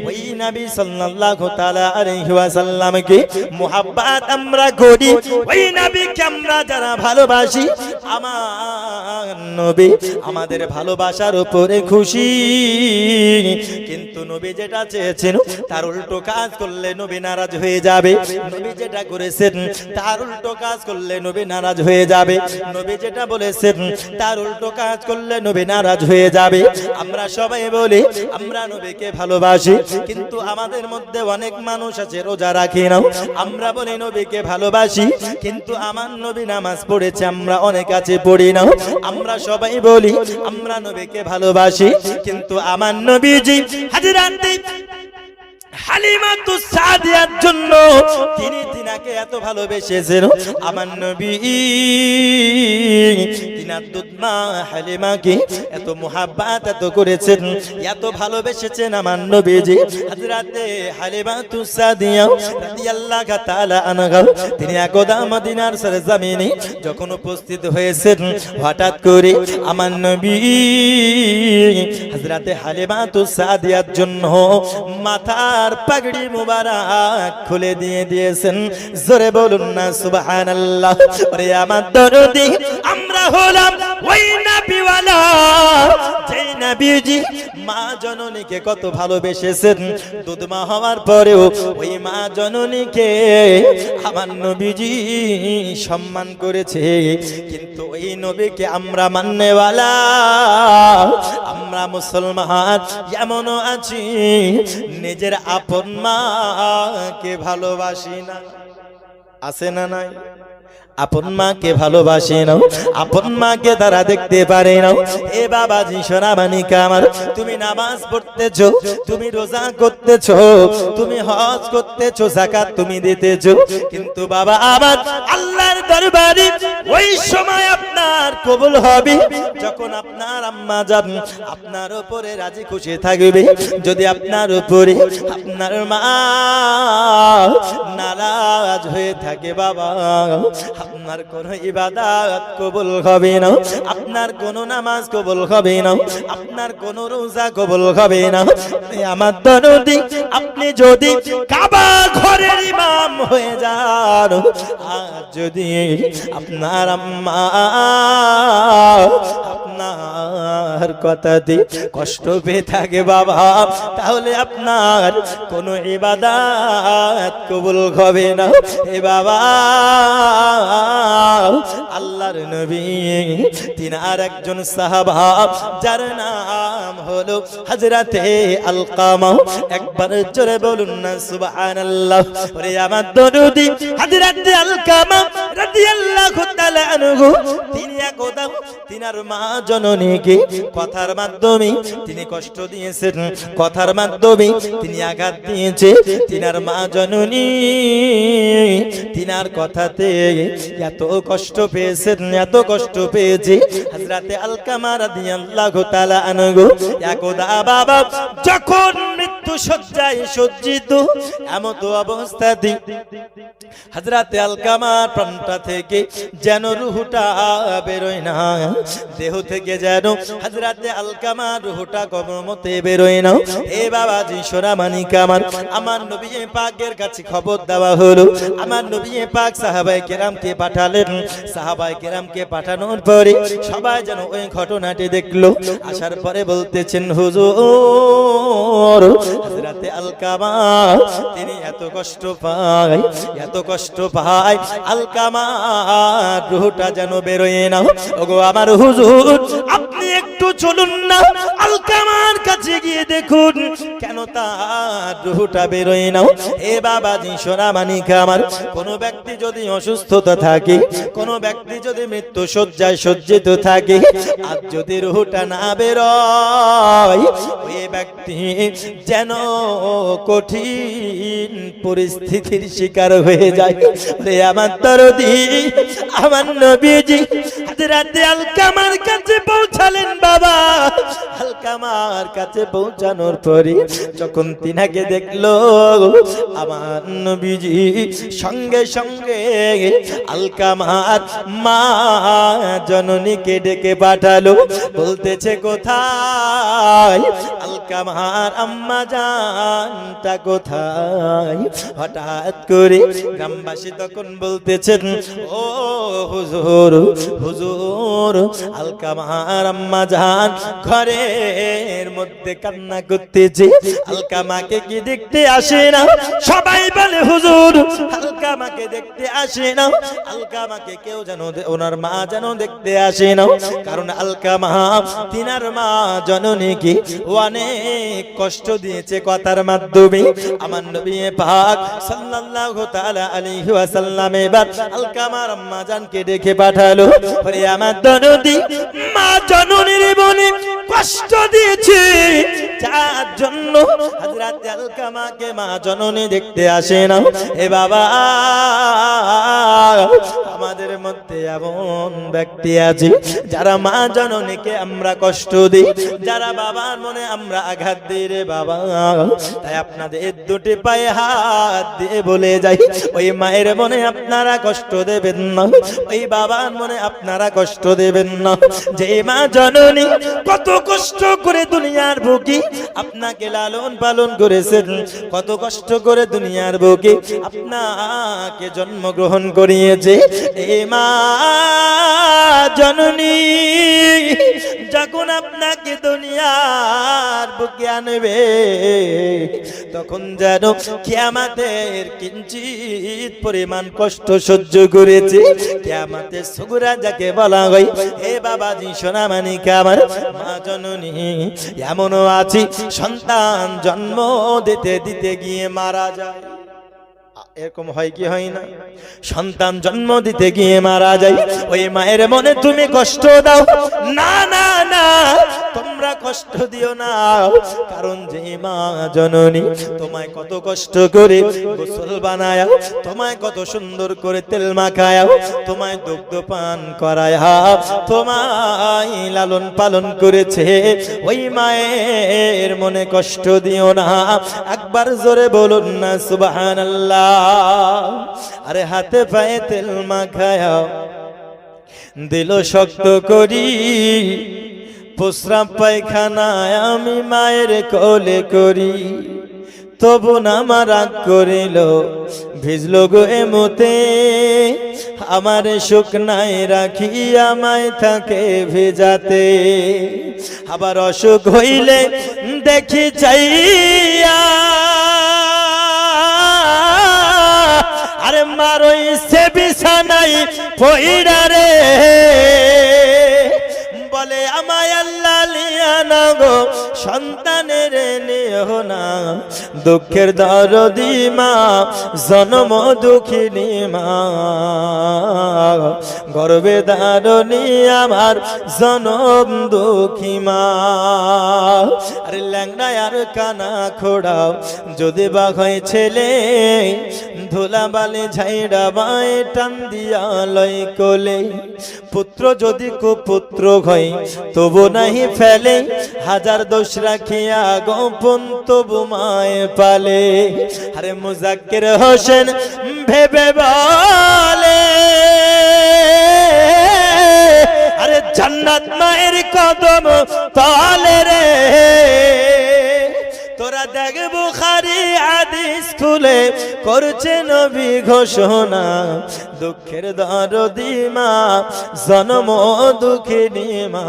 ওই নবী সাল্লাল্লাহু তাআলা আলাইহি ওয়াসাল্লামকে মুহাব্বত আমরা করি, ওই নবীকে আমরা যারা ভালোবাসি, আমার নবী আমাদের ভালোবাসার উপরে খুশি। কিন্তু নবী যেটা চেয়েছেন তার উল্টো কাজ করলে নবী নারাজ হয়ে যাবে। নবী যেটা করেছেন তার উল্টো কাজ করলে নবী নারাজ হয়ে যাবে। নবী যেটা বলেছেন তার উল্টো কাজ করলে নবী নারাজ হয়ে যাবে। আমরা সবাই বলি আমরা নবীকে ভালোবাসি, কিন্তু আমাদের মধ্যে অনেক মানুষ আছে রোজা রাখে না। আমরা বলি নবীকে ভালোবাসি, কিন্তু আমার নবী নামাজ পড়েছে, আমরা অনেক আছে পড়ি না। আমরা সবাই বলি আমরা নবীকে ভালোবাসি, কিন্তু আমার নবীজি হযরত হালিমাতুস সাদিয়ার জন্য তিনি তিনাকে এত ভালোবেসেছেন। আমার নবী তিনার দুধমা হালিমাকে এত মুহাব্বত এত করেছেন, এত ভালোবেসেছেন আমার নবীজি। হযরত হালিমাতুস সাদিয়া রাদিয়াল্লাহু তাআলা আনহা তিনি একদা মদিনার সরজমিনে যখন উপস্থিত হয়েছেন, হঠাৎ করে আমার নবী হযরত হালিমাতুস সাদিয়ার জন্য মাথার পাগড়ি মুবারক খুলে দিয়েছেন। জোরে বলুন না সুবহানাল্লাহ। ওরে আমার দরদি, আমরা হলাম ওই নবীওয়ালা যেই নবীজি মা জননীকে কত ভালোবেসেছেন। দুধমা হওয়ার পরেও ওই মা জননীকে আমার নবীজি সম্মান করেছে। কিন্তু ওই নবীকে আমরা মাননেওয়ালা, আমরা মুসলমান এমনও আছি নিজের আপন মাকে ভালোবাসি না। আছে না নাই? আপন মাকে ভালোবাসে না, আপন মাকে তারা দেখতে পারে না। এ বাবাজি সোনা মানিকা আমার, তুমি নামাজ পড়তেছো, তুমি রোজা করতেছো, তুমি হজ করতেছো, যাকাত তুমি দিতেছো, কিন্তু বাবা আমার আল্লাহর দরবারে ওই সময় আপনার কবুল হবে যখন আপনার আম্মা জান আপনার উপরে রাজি খুশি থাকবে। যদি আপনার উপরে আপনার মা নারাজ হয়ে থাকে বাবা, আপনার কোন ইবাদত কবুল হবে না, আপনার কোন নামাজ কবুল হবে না, আপনার কোন রোজা কবুল হবে না। আমার দরদি, আপনি যদি কাবা ঘরের ইমাম হয়ে যান, আর যদি আপনার আম্মা আপনার কথাতে কষ্ট পেয়ে থাকে বাবা, তাহলে আপনার কোন ইবাদত কবুল হবে না। এ বাবা, আল্লাহর নবী তিনার একজন সাহাবা যার নাম হলো হযরতে আলকামা। একবার জোরে বলুন না সুবহানাল্লাহ। ওরে আমার দরদি, হযরতে আলকামা রাদিয়াল্লাহু তাআলা আনহু তিনি একদা তিনার মা জননীকে কথার মাধ্যমে তিনি কষ্ট দিয়েছেন, কথার মাধ্যমে তিনি আঘাত দিয়েছে। তিনার মা জননী তিনার কথাতে এত কষ্ট পেয়েছেন, এত কষ্ট পেয়েছে। হযরতে আলকামা রাদিয়াল্লাহু তাআলা আনহু একদা বাবা যখন মৃত্যু শয্যায় সজ্জিত, এমত অবস্থাতে হযরতে আলকামার প্রাণটা থেকে যেন রূহটা বেরোয় না, দেহ থেকে যেন হযরতে আলকামার রূহটা কবরমতে বেরোয় না। এ বাবাজি সোনামানিক আমার নবী পাকের কাছে খবর দেওয়া হলো। আমার নবী পাক সাহাবায়ে কেরামকে পাঠালেন। সাহাবায়ে কেরামকে পাঠানোর পরে সবাই যেন ওই ঘটনাটি দেখলো। আসার পরে বলতেছেন হুজুর হযরতে আলকামা তিনি এত কষ্ট পায়, এত কষ্ট পায়, আলকামার রূহটা যেন বেরোয় না। ওগো আমার হুজুর আপনি একটু চলুন না, আলকামার কাছে গিয়ে দেখুন কেন তার রূহটা বেরোয় না। এ বাবাজি সোনামানিক আমার, কোন ব্যক্তি যদি অসুস্থতা থাকে, কোন ব্যক্তি যদি মৃত্যু শয্যায় সজ্জিত থাকে, আর যদি রূহটা না বেরোয়, ওই ব্যক্তি যেন কঠিন পরিস্থিতির শিকার হয়ে যায়। রে আমার দরদি আমার নবীজি হযরতে আলকামার কাছে পৌঁছালেন। বাবা আলকামার কাছে পৌঁছানোর পরে যখন তিনাকে দেখলো, আমার নবীজি সঙ্গে সঙ্গে আলকামার মা জননীকে ডেকে পাঠালো। বলতেছে কোথায় আলকামার আম্মা জানটা কোথায়? হঠাৎ করে গ্রামবাসী তখন বলতেছেন ও হুজুর, হুজুর আলকামার আম্মা জান ঘরের মধ্যে কান্না করতেছে, আলকামাকে কি দেখতে আসে না? সবাই বলে হুজুর আলকামাকে দেখতে আসে না, আলকামাকে কেউ যেন ওনার মা যেন দেখতে আসে না। কারণ আলকামা তিনার মা জননীকে অনেক কষ্ট দিয়েছে কথার মাধ্যমে। আমার নবী পাক সাল্লাল্লাহু তাআলা আলাইহি ওয়াসাল্লাম এবার আলকামার আম্মা জানকে ডেকে পাঠালো। ওরে আমার দরদি মা জননীর মনে কষ্ট দিয়েছে, যার জন্য হযরত আলকামাকে মা জননী দেখতে আসে না। এ বাবা আমাদের মধ্যে এমন ব্যক্তি আছে যারা মা জননীকে আমরা কষ্ট দিই, যারা বাবার মনে আমরা আঘাত দিই। রে বাবা তাই আপনাদের দুটি পায়ে হাত দিয়ে বলে যাই, ওই মায়ের মনে আপনারা কষ্ট দেবেন না, ওই বাবার মনে আপনারা কষ্ট দেবেন না। যে মা জননী কত কষ্ট করে দুনিয়ার বুকে আপনাকে লালন পালন করেছেন, কত কষ্ট করে দুনিয়ার বুকে আপনাকে জন্মগ্রহণ করিয়েছে, এই মা জননী যখন আপনাকে দুনিয়ার বুকে আনবে, তখন যেন কিয়ামতের কিঞ্চিত পরিমাণ কষ্ট সহ্য করেছে। কিয়ামতের সুগরা যাকে বলা হয়, হে বাবাজি সোনামানিক আমার, মা জননী এমনও আছে সন্তান জন্ম দিতে দিতে গিয়ে মারা যায়। এরকম হয় কি হয় না? সন্তান জন্ম দিতে গিয়ে মারা যায়। ওই মায়ের মনে তুমি কষ্ট দাও না, না না তোমরা কষ্ট দিও না। কারণ যে মা জননী তোমায় কত কষ্ট করে গোসল বানায়, তোমায় কত সুন্দর করে তেল মাখায়, তোমায় দুগ্ধ পান করায়, তোমায় লালন পালন করেছে, ওই মায়ের মনে কষ্ট দিও না। একবার জোরে বলুন না সুবহানাল্লাহ। আরে হাতে পায়ে তেল মাখায়, দিল শক্ত করি, প্রস্রাব পায়খানায় আমি মায়ের কোলে করি, তবু না আমার রাগ করিল, ভিজল গো এমতে, আমার শুকনায় রাখি আমায় থাকে ভেজাতে। আবার অসুখ হইলে দেখি চাইয়া, আরে মারই সে বিছানাই পইড়া রে, বলে আমায় আল্লাহ লিয়া না গো সন্তানের নিও কেহ না, দুঃখের দরদি মা, জনম দুঃখিনী মা, গর্বে ধারণী আমার জনম দুঃখী মা। আরে ল্যাংড়ায় আর কানা খোড়াও যদি বা হয় ছেলে, ধুলা বালি ঝাইড়া বাই টান দিয়া লয় কোলে। পুত্র যদি কুপুত্র হয় তবু নাহি ফেলে, হাজার দোষ রাখিয়া গোপন তবু মায় পালে। আরে মুজাক্কির হোসেন ভেবে বলে, আরে জান্নাত মায়ের কদম তলে রে। তোরা দেখ বুখারী হাদিস খুলে করছে নবী ঘোষণা, দুঃখের দরদি মা, জনম দুঃখিনী মা,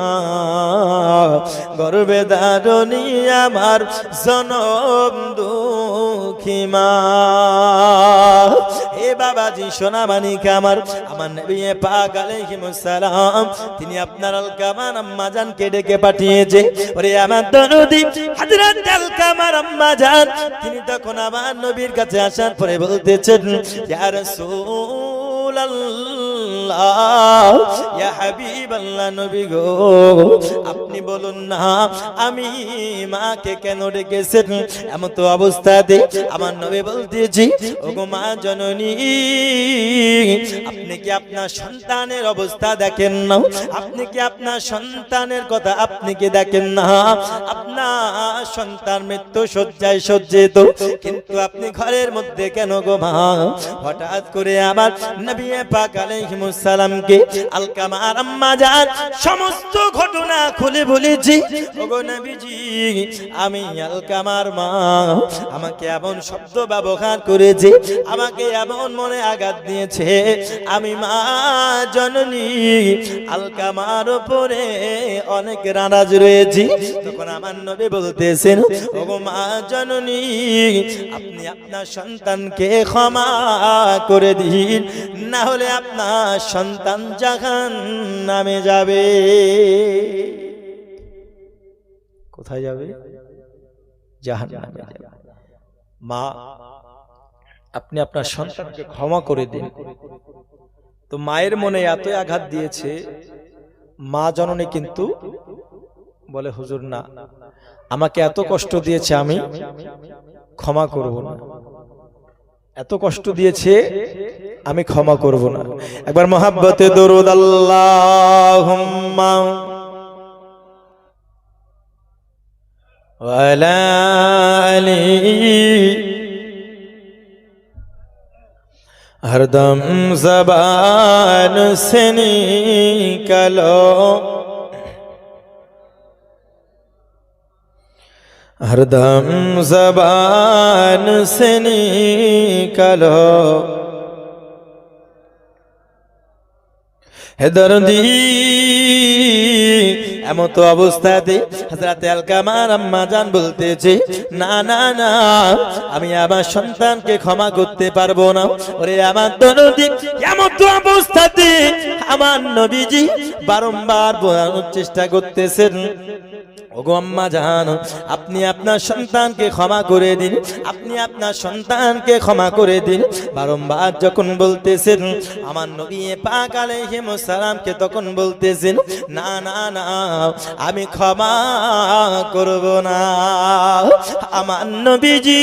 গর্বে ধারণী আমার জনম দুঃখী মা। এ বাবাজি সোনা মানিক আমার নবী পাক আলাইহিস সালাম, তিনি আপনার আলকামার আম্মা জানকে ডেকে পাঠিয়েছে। ওরে আমার দরদি হযরত আলকামার আম্মা জান, তিনি তখন আমার নবীর কাছে আসার পরে বলতেছেন, ইয়া রাসূলুল্লাহ, ইয়া হাবিবাল্লাহ, নবী গো আপনি বলুন না আমি মাকে কেন ডেকেছেন? এমন তো অবস্থাতে আমার নবী বলতেছি, ওগো মা জননী, আপনি কি আপনার সন্তানের অবস্থা দেখেন না? আপনি কি আপনার সন্তানের কথা আপনি কি দেখেন না? আপনার সন্তান মৃত্যু শয্যায় সজ্জিত, কিন্তু আপনি ঘরের মধ্যে কেন গো মা? হঠাৎ করে আমার নবী পাক আলাইহিস সালামকে আলকামার আম্মা জান সমস্ত ঘটনা খুলে বলেছি, ওগো নবীজি আমি আলকামার মা, আমাকে এমন শব্দ ব্যবহার করেছে, আমাকে এমন মনে আঘাত দিয়েছে, আমি মা জননী আলকামার উপরে অনেক নারাজ রয়েছি। তখন আমার নবী বলতেছেন, ওগো মা জননী আপনি আপনার সন্তানকে ক্ষমা করে দিন, না হলে আপনার সন্তান জাহান্নামে যাবে। কোথায় যাবে? জাহান্নামে যাবে। মা আপনি আপনার সন্তানকে ক্ষমা করে দিন। তো মায়ের মনে এত আঘাত দিয়েছে, মা জননী কিন্তু বলে, হুজুর না, আমাকে এত কষ্ট দিয়েছে আমি ক্ষমা করব না, এত কষ্ট দিয়েছে আমি ক্ষমা করব না। একবার মহাব্বতে দরুদ আল্লাহুম্মা ওয়া আলা আলি हरदम ज़बान से निकलो, हरदम ज़बान से निकलो, हे दर्दी। এমন তো অবস্থাতে হযরত আলকামার আম্মা জান বলতেছে, না না না, আমি আমার সন্তানকে ক্ষমা করতে পারবো না। ওরে আমার দরদি, এমন তো অবস্থাতে আমার নবীজি বারংবার বোঝানোর চেষ্টা করতেছেন, ওগো আম্মা জান আপনি আপনার সন্তানকে ক্ষমা করে দিন, আপনি আপনার সন্তানকে ক্ষমা করে দিন। বারংবার যখন বলতেছেন, আমার নবী পাক আলাইহিস সালামকে তখন বলতেছেন, না না না, আমি ক্ষমা করব না। আমার নবীজি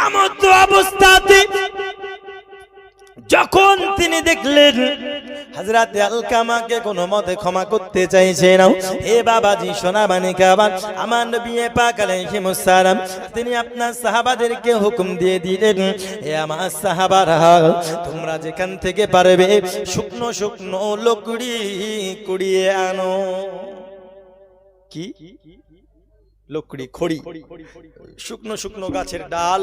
এমন অবস্থাতে যখন তিনি দেখলেন হযরত আলকামাকে কোনো মতে ক্ষমা করতে চাইছে না, হে বাবাজি সোনা মানিক আমার নবী পাক আলাইহিস সালাম তিনি আপনার সাহাবাদেরকে হুকুম দিয়ে দিলেন, হে আমার সাহাবারা, তোমরা যেখান থেকে পারবে শুকনো শুকনো লকড়ি কুড়িয়ে আনো। কি লকড়ি? খড়ি, শুকনো শুকনো গাছের ডাল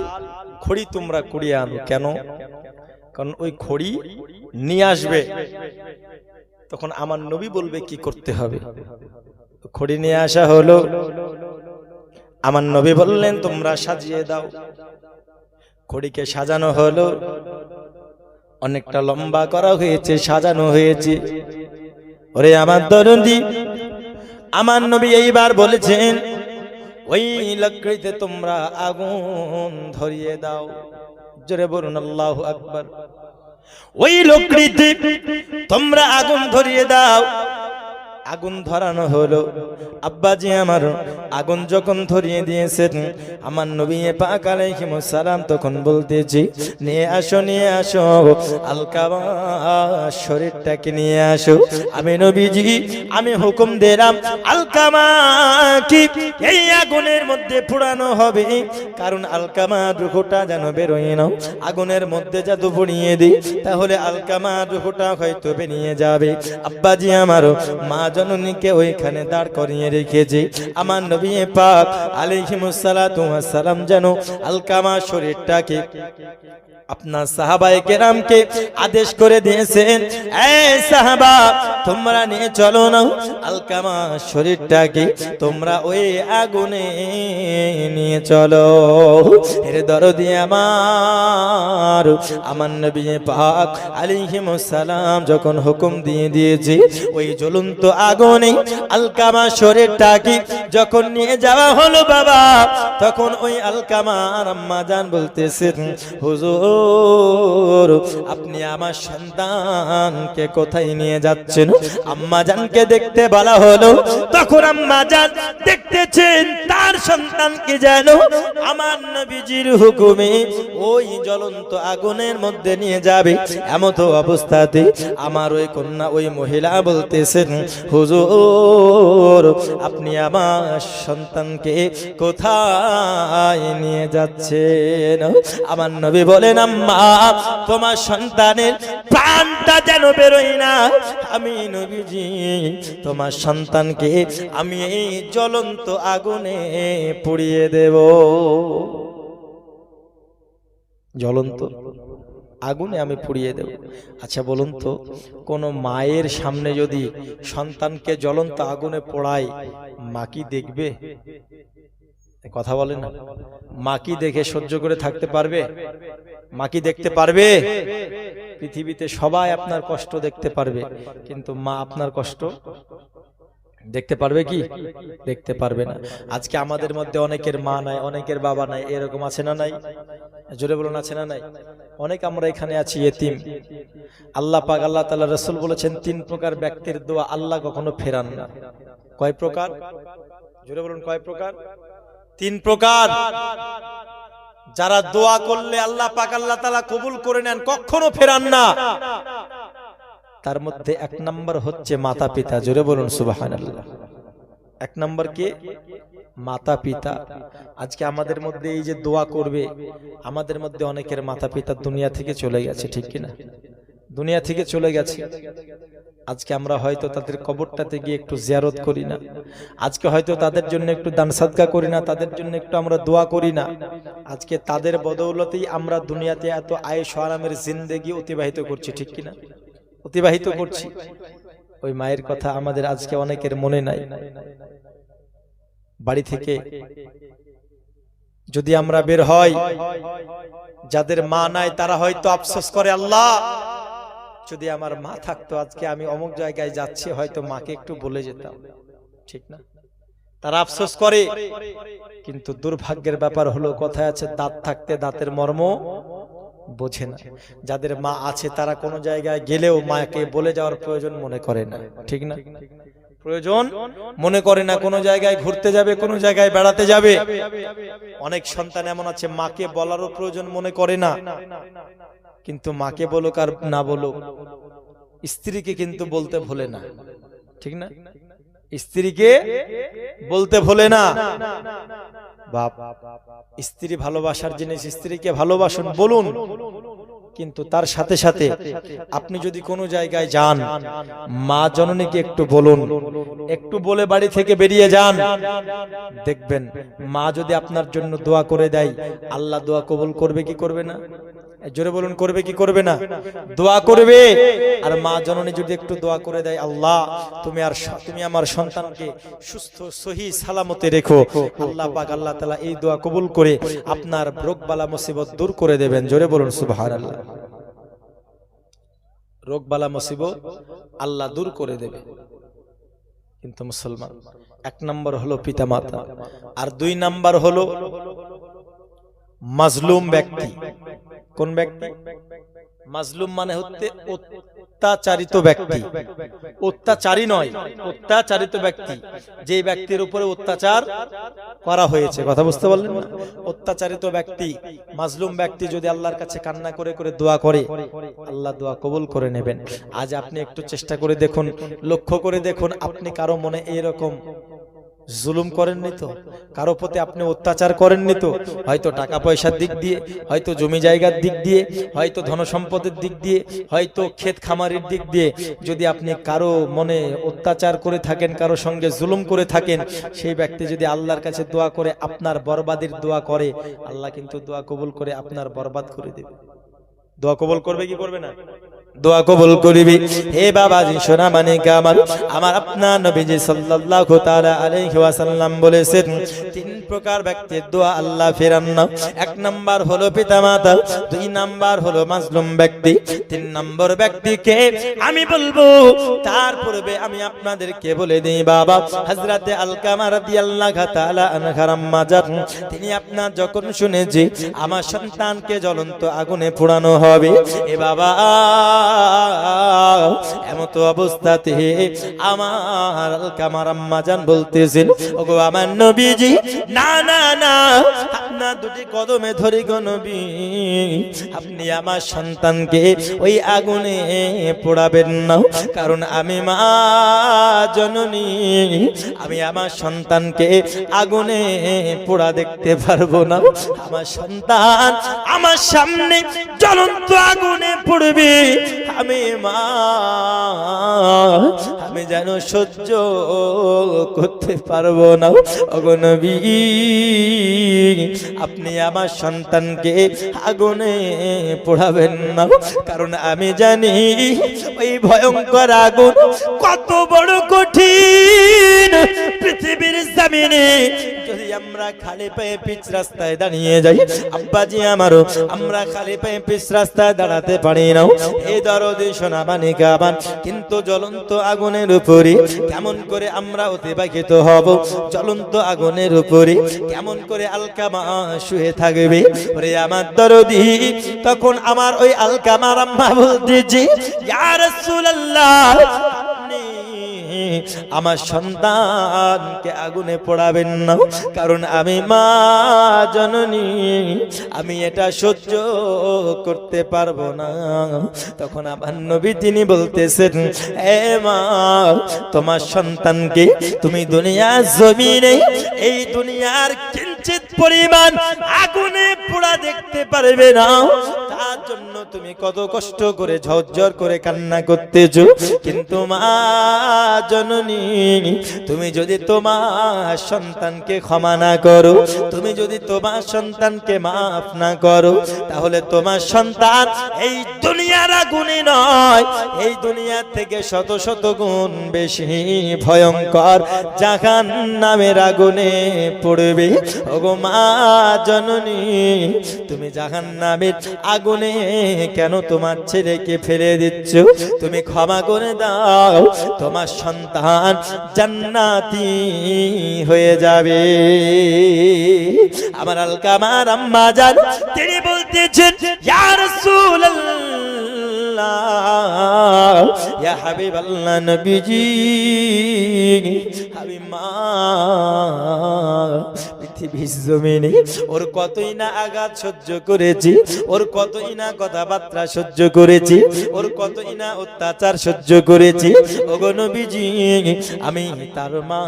খড়ি তোমরা কুড়িয়ে আনো। কেন? কারণ ওই খড়ি নিয়ে আসবে, তখন আমার নবী বলবে কি করতে হবে। খড়ি নিয়ে আসা হলো, আমার নবী বললেন তোমরা সাজিয়ে দাও। খড়িকে সাজানো হলো, অনেকটা লম্বা করা হয়েছে, সাজানো হয়েছে। ওরে আমার দরদি, আমার নবী এইবার বলেছেন, ওই লাকড়িতে তোমরা আগুন ধরিয়ে দাও। জোরে বলুন আল্লাহু আকবার। ওই লাকড়িতে তোমরা আগুন ধরিয়ে দাও। আগুন ধরানো হলো। আব্বাজি আমার আগুন যখন ধরিয়ে দিয়েছেন, আমার নবী পাক আলাইহিস সালাম তখন বলতেছি, নিয়ে আসো আলকামা শরীরটাকে নিয়ে আসো। আমি নবীজি আমি হুকুম দিলাম আলকামা কি এই আগুনের মধ্যে পোড়ানো হবে, কারণ আলকামা রূহটা যেন বেরোয় না। আগুনের মধ্যে জাদু পড়িয়ে দিই, তাহলে আলকামা রূহটা হয়তো বেরিয়ে যাবে। আব্বাজি আমার মা জননীকে ওইখানে দাঁড় করিয়ে রেখেছে। আমার নবী পাক আলাইহিস সালাতু ওয়াস সালাম যেন আলকামা শরীরটাকে আপনার সাহাবায়ে কেরামকে আদেশ করে দিয়েছেন, এই সাহাবা তোমরা নিয়ে চলো না আলকামা শরীরটাকে, তোমরা ওই আগুনে নিয়ে চলো। এর দরদি আমার নবী পাক আলাইহিস সালাম যখন হুকুম দিয়ে দিয়েছে, ওই জ্বলন্ত আগুনে আলকামা শরীরটাকে যখন নিয়ে যাওয়া হলো বাবা, তখন ওই আলকামার আম্মা জান বলতেছেন, হুজুর আপনি আমার সন্তানকে কোথায় নিয়ে যাচ্ছেন? আম্মা জানকে দেখতে বলা হলো, তখন আম্মা জান দেখতেছেন তার সন্তানকে যেন আমার নবীজির হুকুমে ওই জ্বলন্ত আগুনের মধ্যে নিয়ে যাবে। এমত অবস্থাতে আমার ওই কন্যা ওই মহিলা বলতেছেন, হুজুর আপনি আমার সন্তানকে কোথায় নিয়ে যাচ্ছেন? আমার নবী বলেন, আম্মা তোমার সন্তানের প্রাণটা যেন বেরোয় না, আমি নবীজি তোমার সন্তানকে আমি এই জ্বলন্ত আগুনে পুড়িয়ে দেব। জ্বলন্ত আগুনে আমি পুড়িয়ে দেব। আচ্ছা বলুন তো, কোন মায়ের সামনে যদি সন্তানকে জ্বলন্ত আগুনে পোড়ায়, মা কি দেখবে? কথা বলে না, মা কি দেখে সহ্য করে থাকতে পারবে? মা কি দেখতে পারবে? পৃথিবীতে সবাই আপনার কষ্ট দেখতে পারবে, কিন্তু মা আপনার কষ্ট দেখতে পারবে কি? দেখতে পারবে না। আজকে আমাদের মধ্যে অনেকের মা নাই, অনেকের বাবা নাই, এরকম আছে না নাই? জোরে বলুন আছে না নাই? অনেক আমরা এখানে আছি এতিম। আল্লাহ পাক আল্লাহ তাআলা রাসূল বলেছেন, 3 প্রকার ব্যক্তির দোয়া আল্লাহ কখনো ফেরান না। কয় প্রকার? জোরে বলুন কয় প্রকার? 3 প্রকার। যারা দোয়া করলে আল্লাহ পাক আল্লাহ তাআলা কবুল করে নেন, কখনো ফেরান না। তার মধ্যে 1 নাম্বার হচ্ছে মাতা পিতা। জোরে বলুন সুবহানাল্লাহ। 1 নাম্বার কে? মাতা পিতা। আজকে আমাদের মধ্যে এই যে দোয়া করবে, আমাদের মধ্যে অনেকের মাতা পিতা দুনিয়া থেকে চলে গেছে, ঠিক কি না? দুনিয়া থেকে চলে গেছে। আজকে আমরা হয়তো তাদের কবরটাতে গিয়ে একটু জিয়ারত করি না, আজকে হয়তো তাদের জন্য একটু দান সাদকা করি না, তাদের জন্য একটু আমরা দোয়া করি না। আজকে তাদের বদৌলতেই আমরা দুনিয়াতে এত আয়েশ ও আরামের জিন্দেগি অতিবাহিত করছি, ঠিক কি না? অতিবাহিত করছি। ওই মায়ের কথা আমাদের আজকে অনেকের মনে নাই। বাড়ি থেকে যদি আমরা বের হই, যাদের মা নাই তারা হয়তো আফসোস করে, আল্লাহ যদি আমার মা থাকতো, আজকে আমি অমুক জায়গায় যাচ্ছি, হয়তো মাকে একটু বলে যেতাম, ঠিক না? তারা আফসোস করে। কিন্তু দুর্ভাগ্যের ব্যাপার হলো, কথায় আছে দাঁত থাকতে দাঁতের মর্ম বোঝে না। যাদের মা আছে তারা কোনো জায়গায় গেলেও মাকে বলে যাওয়ার প্রয়োজন মনে করে না, ঠিক না? প্রয়োজন মনে করে না। কোনো জায়গায় ঘুরতে যাবে, কোনো জায়গায় বেড়াতে যাবে, অনেক সন্তান এমন আছে মাকে বলারও প্রয়োজন মনে করে না। কিন্তু মাকে বলুক আর না বলুক, স্ত্রীকে কিন্তু বলতে ভোলে না, ঠিক না? স্ত্রীকে বলতে ভোলে না। বাপ, স্ত্রী ভালোবাসার জিনিস, স্ত্রীকে ভালোবাসুন, বলুন। কিন্তু তার সাথে সাথে আপনি যদি কোনো জায়গায় যান, মা জননীকে একটু বলুন, একটু বলে বাড়ি থেকে বেরিয়ে যান। দেখবেন মা যদি আপনার জন্য দোয়া করে দেয়, আল্লাহ দোয়া কবুল করবে কি করবে না? জোরে বলুন, করবে কি করবে না? দোয়া করবে। আর মা জননী যদি একটু দোয়া করে দেয়, আল্লাহ তুমি আমার সন্তানকে সুস্থ সহি সালামতে রেখো, আল্লাহ পাক আল্লাহ তাআলা এই দোয়া কবুল করে আপনার রোগ বালা মুসিবত দূর করে দেবেন। জোরে বলুন সুবহানাল্লাহ। রোগ বালা মুসিবত আল্লাহ দূর করে দেবে। কিন্তু মুসলমান, 1 নম্বর হলো পিতামাতা, আর 2 নম্বর হলো মাজলুম ব্যক্তি। কোন ব্যক্তি? মাজলুম মানে হচ্ছে অত্যাচারিত ব্যক্তি, অত্যাচারী নয়, অত্যাচারিত ব্যক্তি, যে ব্যক্তির উপরে অত্যাচার করা হয়েছে। কথা বুঝতে পারলেন না? অত্যাচারিত ব্যক্তি, মাজলুম ব্যক্তি যদি আল্লাহর কাছে কান্না করে করে দোয়া করে, আল্লাহ দোয়া কবুল করে নেবেন। আজ আপনি একটু চেষ্টা করে দেখুন, লক্ষ্য করে দেখুন, আপনি কারো মনে এরকম জুলুম করেননি তো? কারো প্রতি আপনি অত্যাচার করেননি তো? হয়তো টাকা পয়সার দিক দিয়ে, হয়তো জমি জায়গার দিক দিয়ে, হয়তো ধনসম্পদের দিক দিয়ে, হয়তো ক্ষেত খামারের দিক দিয়ে যদি আপনি কারো মনে অত্যাচার করে থাকেন, কারো সঙ্গে জুলুম করে থাকেন, সেই ব্যক্তি যদি আল্লাহর কাছে দোয়া করে আপনার বরবাদের দোয়া করে, আল্লাহ কিন্তু দোয়া কবুল করে আপনার বরবাদ করে দেবে। দোয়া কবুল করবে কি করবে না? দোয়া কবুল করিবি। হে বাবাজি সোনা মানিক আমার, আমার আপনার নবীজি সাল্লাল্লাহু তাআলা আলাইহি ওয়াসাল্লাম বলেছেন 3 প্রকার ব্যক্তির দোয়া আল্লাহ ফেরান না। 1 নাম্বার হলো পিতামাতা, 2 নাম্বার হলো মাজলুম ব্যক্তি, 3 নম্বর ব্যক্তিকে আমি বলবো। তার পূর্বে আমি আপনাদেরকে বলে দেই বাবা, হযরতে আলকামা রাদিয়াল্লাহু তাআলা আনহার আম্মা জান, তিনি আপনার যখন শুনেছি আমার সন্তানকে জ্বলন্ত আগুনে পোড়ানো হবে, এ বাবা এমত অবস্থাতে আমার আলকামার আম্মা জান বলতেছেন, ওগো আমার নবীজি, না না না, আপনার 2টি কদমে ধরি গো নবী, আপনি আমার সন্তানকে ওই আগুনে পোড়াবেন না, কারণ আমি মা জননী, আমি আমার সন্তানকে আগুনে পোড়া দেখতে পারবো না। আমার সন্তান আমার সামনে জ্বলন্ত আগুনে পড়বে, আমি মা, আমি যেন সহ্য করতে পারবো না। ওগো নবী, আপনি আমার সন্তানকে আগুনে পোড়াবেন না, কারণ আমি জানি ওই ভয়ঙ্কর আগুন কত বড় কঠিন। পৃথিবীর জমিনে যদি আমরা খালি পায়ে পিচ রাস্তায় দাঁড়িয়ে যাই, আব্বাজি আমারও, আমরা খালি পায়ে পিচ রাস্তায় দাঁড়াতে পারি না। এই দরদি সোনা বানিকা বান, কিন্তু জ্বলন্ত আগুনের উপরে কেমন করে আমরা অতিবাহিত হব? জ্বলন্ত আগুনের উপরে কেমন করে আলকামা শুয়ে থাকবে? ওরে আমার দরদি, তখন আমার ওই আলকামার আম্মা বলতেছে, ইয়া রাসূলুল্লাহ, আমার সন্তানকে আগুনে পোড়াবেন না, কারণ আমি মা জননী, আমি এটা সহ্য করতে পারবো না। তখন আমার নবী তিনি বলতেছেন, এ মা, তোমার সন্তানকে তুমি দুনিয়ার জমিনে এই দুনিয়ার কিঞ্চিত পরিমাণ আগুনে পোড়া দেখতে পারবে না, তার জন্য তুমি কত কষ্ট করে ঝরঝর করে কান্না করতেছো। কিন্তু মা জননী, তুমি যদি তোমার সন্তানকে ক্ষমা না করো, তুমি যদি তোমার সন্তানকে মাফ না করো, তাহলে তোমার সন্তান এই দুনিয়ার আগুনে নয়, এই দুনিয়া থেকে শত শত গুণ বেশি ভয়ঙ্কর জাহান্নামের আগুনে পড়বে। ওগো মা জননী, তুমি জাহান্নামের আগুনে কেন তোমার ছেলেকে ফেলে দিচ্ছ? তুমি ক্ষমা করে দাও, তোমার সন্তান জান্নাতি হয়ে যাবে। আমার আলকামার আম্মা জান, তিনি বলতেছেন, ইয়া রাসূলুল্লাহ, ইয়া হাবিবাল্লাহ নবীজি, আমি মা পৃথিবীর জমিনে ওর কতই না আঘাত সহ্য করেছি, ওর কতই না কথাবার্তা সহ্য করেছি, ওর কতই না অত্যাচার সহ্য করেছি। ওগো নবীজি, আমি তার মা,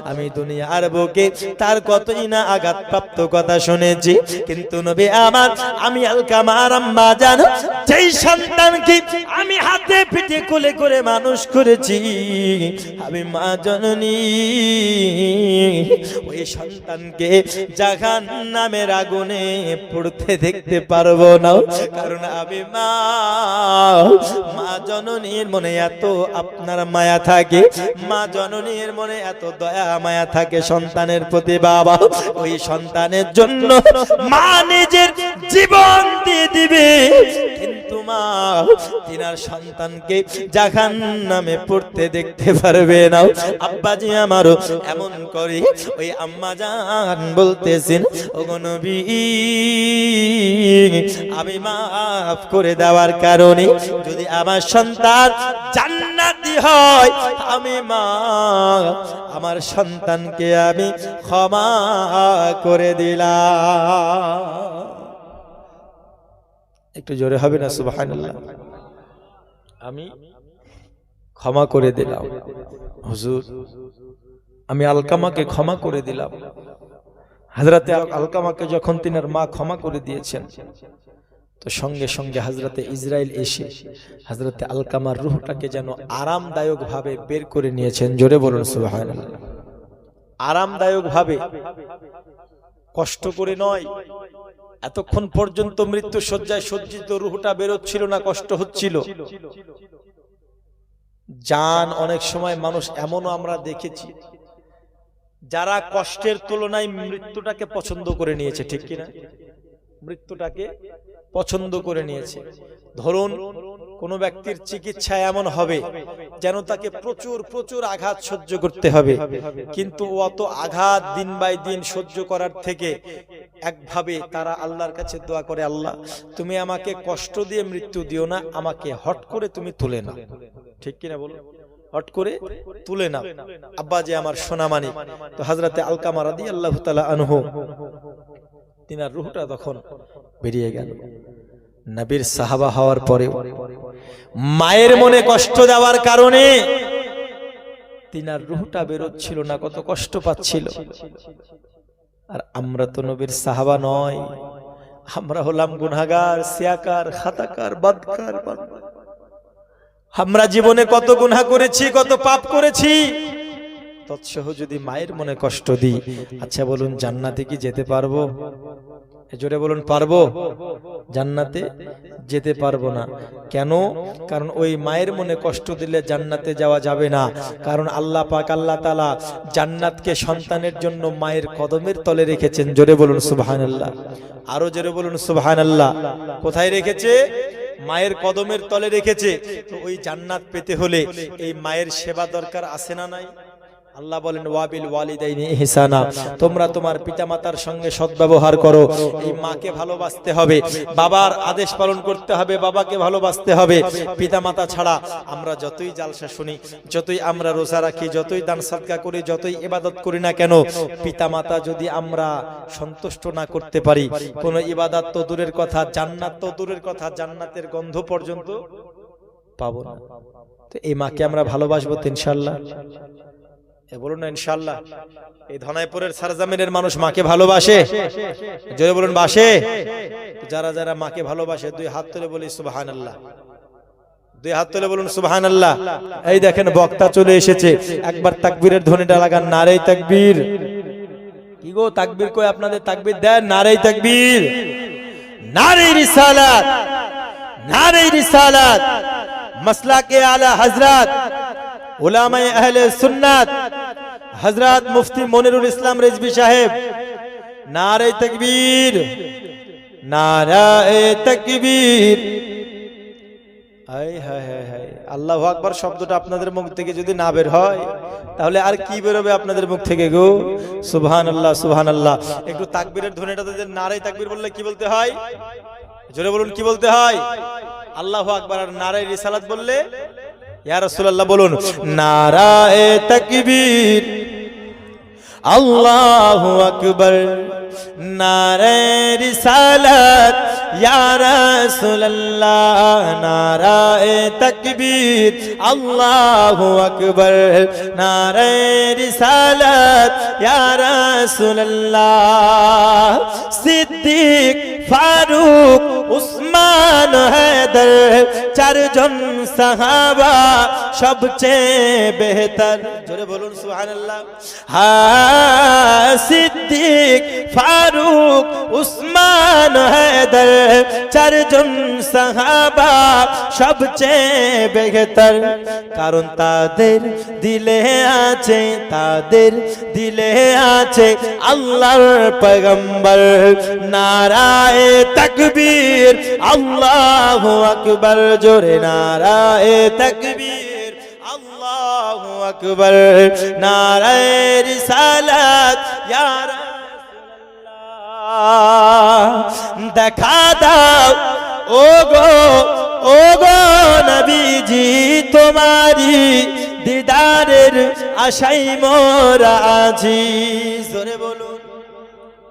আমি দুনিয়ার বুকে তার কতই না আঘাতপ্রাপ্ত কথা শুনেছি। কিন্তু নবী আমার, আমি আলকামার আম্মা জান, যেই সন্তানকে আমি হাতে পিঠে কোলে করে মানুষ করেছি, আমি মা জননী, ওই সন্তানকে জাহান্নামের আগুনে পড়তে দেখতে পারবো না, কারণ আমি মা। মা জননীর মনে এত আপনার মায়া থাকে, মা জননীর মনে এত দয়া মায়া থাকে সন্তানের প্রতি বাবা, ওই সন্তানের জন্য মা নিজের জীবন দিয়ে দিবে। কিন্তু মা তিনার সন্তানকে জাহান্নামে পড়তে দেখতে পারবে না। আব্বাজি আমারও এমন করে ওই আম্মা জান বলতেছেন, ওগো নবী আমি মাফ করে দেওয়ার কারণে যদি আমার সন্তান জান্নাতি হয়, আমি মা আমার সন্তানকে আমি ক্ষমা করে দিলাম। একটু জোরে হবে না সুবহানাল্লাহ? আমি ক্ষমা করে দিলাম হুজুর, আমি আলকামাকে ক্ষমা করে দিলাম। হযরতে আলকামাকে যখন তিনার মা ক্ষমা করে দিয়েছেন, তো সঙ্গে সঙ্গে হযরতে ইসরাইল এসে হযরতে আলকামার রূহটাকে যেন আরামদায়ক ভাবে বের করে নিয়েছেন। জোরে বলুন সুবহানাল্লাহ। আরামদায়ক ভাবে, কষ্ট করে নয়। এতক্ষণ পর্যন্ত মৃত্যু শয্যায় সজ্জিত রূহটা বেরোচ্ছিল না, কষ্ট হচ্ছিল। জান অনেক সময় মানুষ এমনও আমরা দেখেছি যারা কষ্টের তুলনায় মৃত্যুটাকে পছন্দ করে নিয়েছে, ঠিক কিনা? মৃত্যুটাকে পছন্দ করে নিয়েছে। ধরুন কোনো ব্যক্তির চিকিৎসা এমন হবে যেন তাকে প্রচুর প্রচুর আঘাত সহ্য করতে হবে, কিন্তু অত আঘাত দিন বাই দিন সহ্য করার থেকে একভাবে তারা আল্লাহর কাছে দোয়া করে, আল্লাহ তুমি আমাকে কষ্ট দিয়ে মৃত্যু দিও না, আমাকে হট করে তুমি তুলে নাও। ঠিক কিনা বলো? হট করে তুলে নাও। আব্বা যে আমার সোনামানি, তো হযরতে আলকামা রাদিয়াল্লাহু তাআলা আনহু তিনার রূহটা তখন বেরিয়ে গেল। নবীর সাহাবা হওয়ার পরে মায়ের মনে কষ্ট দেওয়ার কারণে তিনার রূহটা বেরোচ্ছিল না, কত কষ্ট পাচ্ছিল। আর আমরা তো নবীর সাহাবা নয়, আমরা হলাম গুনাহগার, সিয়াকার, খাতাকার, বদকার। আমরা জীবনে কত গুনাহ করেছি, কত পাপ করেছি। তৎসহ যদি মায়ের মনে কষ্ট দিই, আচ্ছা বলুন জান্নাতে কি যেতে পারবো? জোরে বলুন পারবো? জান্নাতে যেতে পারবো না। কেন? কারণ ওই মায়ের মনে কষ্ট দিলে জান্নাতে যাওয়া যাবে না। কারণ আল্লাহ পাক আল্লাহ তাআলা জান্নাতকে সন্তানের জন্য মায়ের কদমের তলে রেখেছেন। জোরে বলুন সুবহানাল্লাহ। আরো জোরে বলুন সুবহানাল্লাহ। কোথায় রেখেছে? মায়ের কদমের তলে রেখেছে। তো ওই জান্নাত পেতে হলে এই মায়ের সেবা দরকার আছে না নাই? আল্লাহ বলেন ওয়াবিল ওয়ালিদাইনি ইহসানা, তোমরা তোমার পিতামাতার সঙ্গে সদ্ব্যবহার করো। এই মাকে ভালোবাসতে হবে, বাবার আদেশ পালন করতে হবে, বাবাকে ভালোবাসতে হবে। পিতামাতা ছাড়া আমরা যতই জালসা শুনি, যতই আমরা রোজা রাখি, যতই দান সদকা করি, যতই ইবাদত করি না কেন, পিতামাতা যদি আমরা সন্তুষ্ট না করতে পারি, কোন ইবাদত তো দূরের কথা, জান্নাত তো দূরের কথা, জান্নাতের গন্ধ পর্যন্ত পাবো না। তো এই মাকে আমরা ভালোবাসবো তো ইনশাআল্লাহ? বলুন না ইনশাআল্লাহ। এই ধনাইপুরের সারজামিনের মানুষ মাকে ভালোবাসে? জোরে বলুন বাসে? যারা যারা মাকে ভালোবাসে দুই হাত তুলে বলি সুবহানাল্লাহ। দুই হাত তুলে বলুন সুবহানাল্লাহ। এই দেখেন বক্তা চলে এসেছে, একবার তাকবীরের ধ্বনিটা লাগান, নারে তাকবীর। কি গো তাকবীর কই আপনাদের? তাকবীর দেন, নারে তাকবীর, নারে রিসালাত, নারে রিসালাত। মাসলাকে আলা হযরত উলামায়ে আহলে সুন্নাত হযরত মুফতি মনিরুল ইসলাম রিজভী সাহেব, নারে তাকবীর, নারে তাকবীর। হায় হায় হায় হায়, আল্লাহু আকবার শব্দটা আপনাদের মুখ থেকে যদি না বের হয় তাহলে আর কি বেরোবে আপনাদের মুখ থেকে গো? সুবহানাল্লাহ সুবহানাল্লাহ। একটু তাকবীরের ধ্বনিটা যদি নারে তাকবীর বললে কি বলতে হয়? জোরে বলুন কি বলতে হয়? আল্লাহু আকবার। আর নারে রিসালাত বললে ইয়া রাসূলুল্লাহ বলুন নারায়ে তাকবীর, আল্লাহু আকবার, নারায়ে রিসালাত ইয়া রাসূলুল্লাহ, নারায়ে তাকবীর, আল্লাহু আকবার, নারায়ে রিসালাত ইয়া রাসূলুল্লাহ। সিদ্দিক, ফারুক, উসমান, হায়দার, চারজন সাহাবা সবচেয়ে বেহতর। জোরে বলুন সুবহানাল্লাহ। হ্যাঁ, সিদ্দিক, ফারুক উসমান হায়দার চারজন সাহাবা সবচেয়ে বেহতর কারণ তাদের দিলে আছে আল্লাহর পয়গম্বর নারায়ে তাকবীর আল্লাহু আকবার জোরে নারায়ে তাকবীর আল্লাহু আকবার নারায়ে রিসালাত ইয়া রাসূলুল্লাহ দেখা দাও ওগো নবীজি তোমারি দিদারের আশায় মোরা আছি জোরে বলুন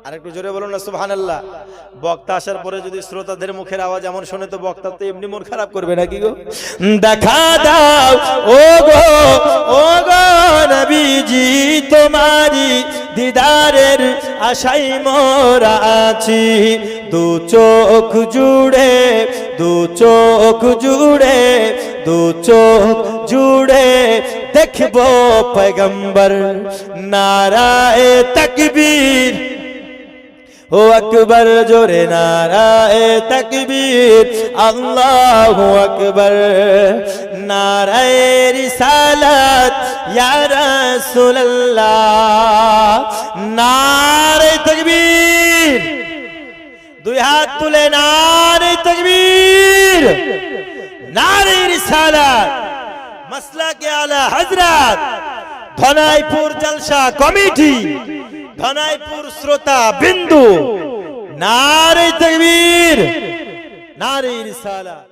আরেকটু জোরে বলুন না সুবহানাল্লাহ বক্তা আসার পরে যদি শ্রোতাদের মুখের আওয়াজ এমন শুনে তো বক্তা তো এমনি মন খারাপ করবে নাকি গো দেখা দাও ওগো নবীজি তোমারি দিদারের আশায় মোরা আছি দু চোখ জুড়ে দেখবো পয়গম্বর নারায়ে তাকবীর ও আকবার জোরে নারায়ে তাকবীর আল্লাহু আকবার নারায়ে রিসালাত ইয়া রাসূলুল্লাহ নারায়ে তাকবীর দুই হাত তুলে নারায়ে তাকবীর নারায়ে রিসালাত মাসলাকে আলা হযরত ধনাইপুর জলসা কমিটি ধনাইপুর শ্রোতা বিন্দু নারে তাকবীর নারে রিসালাত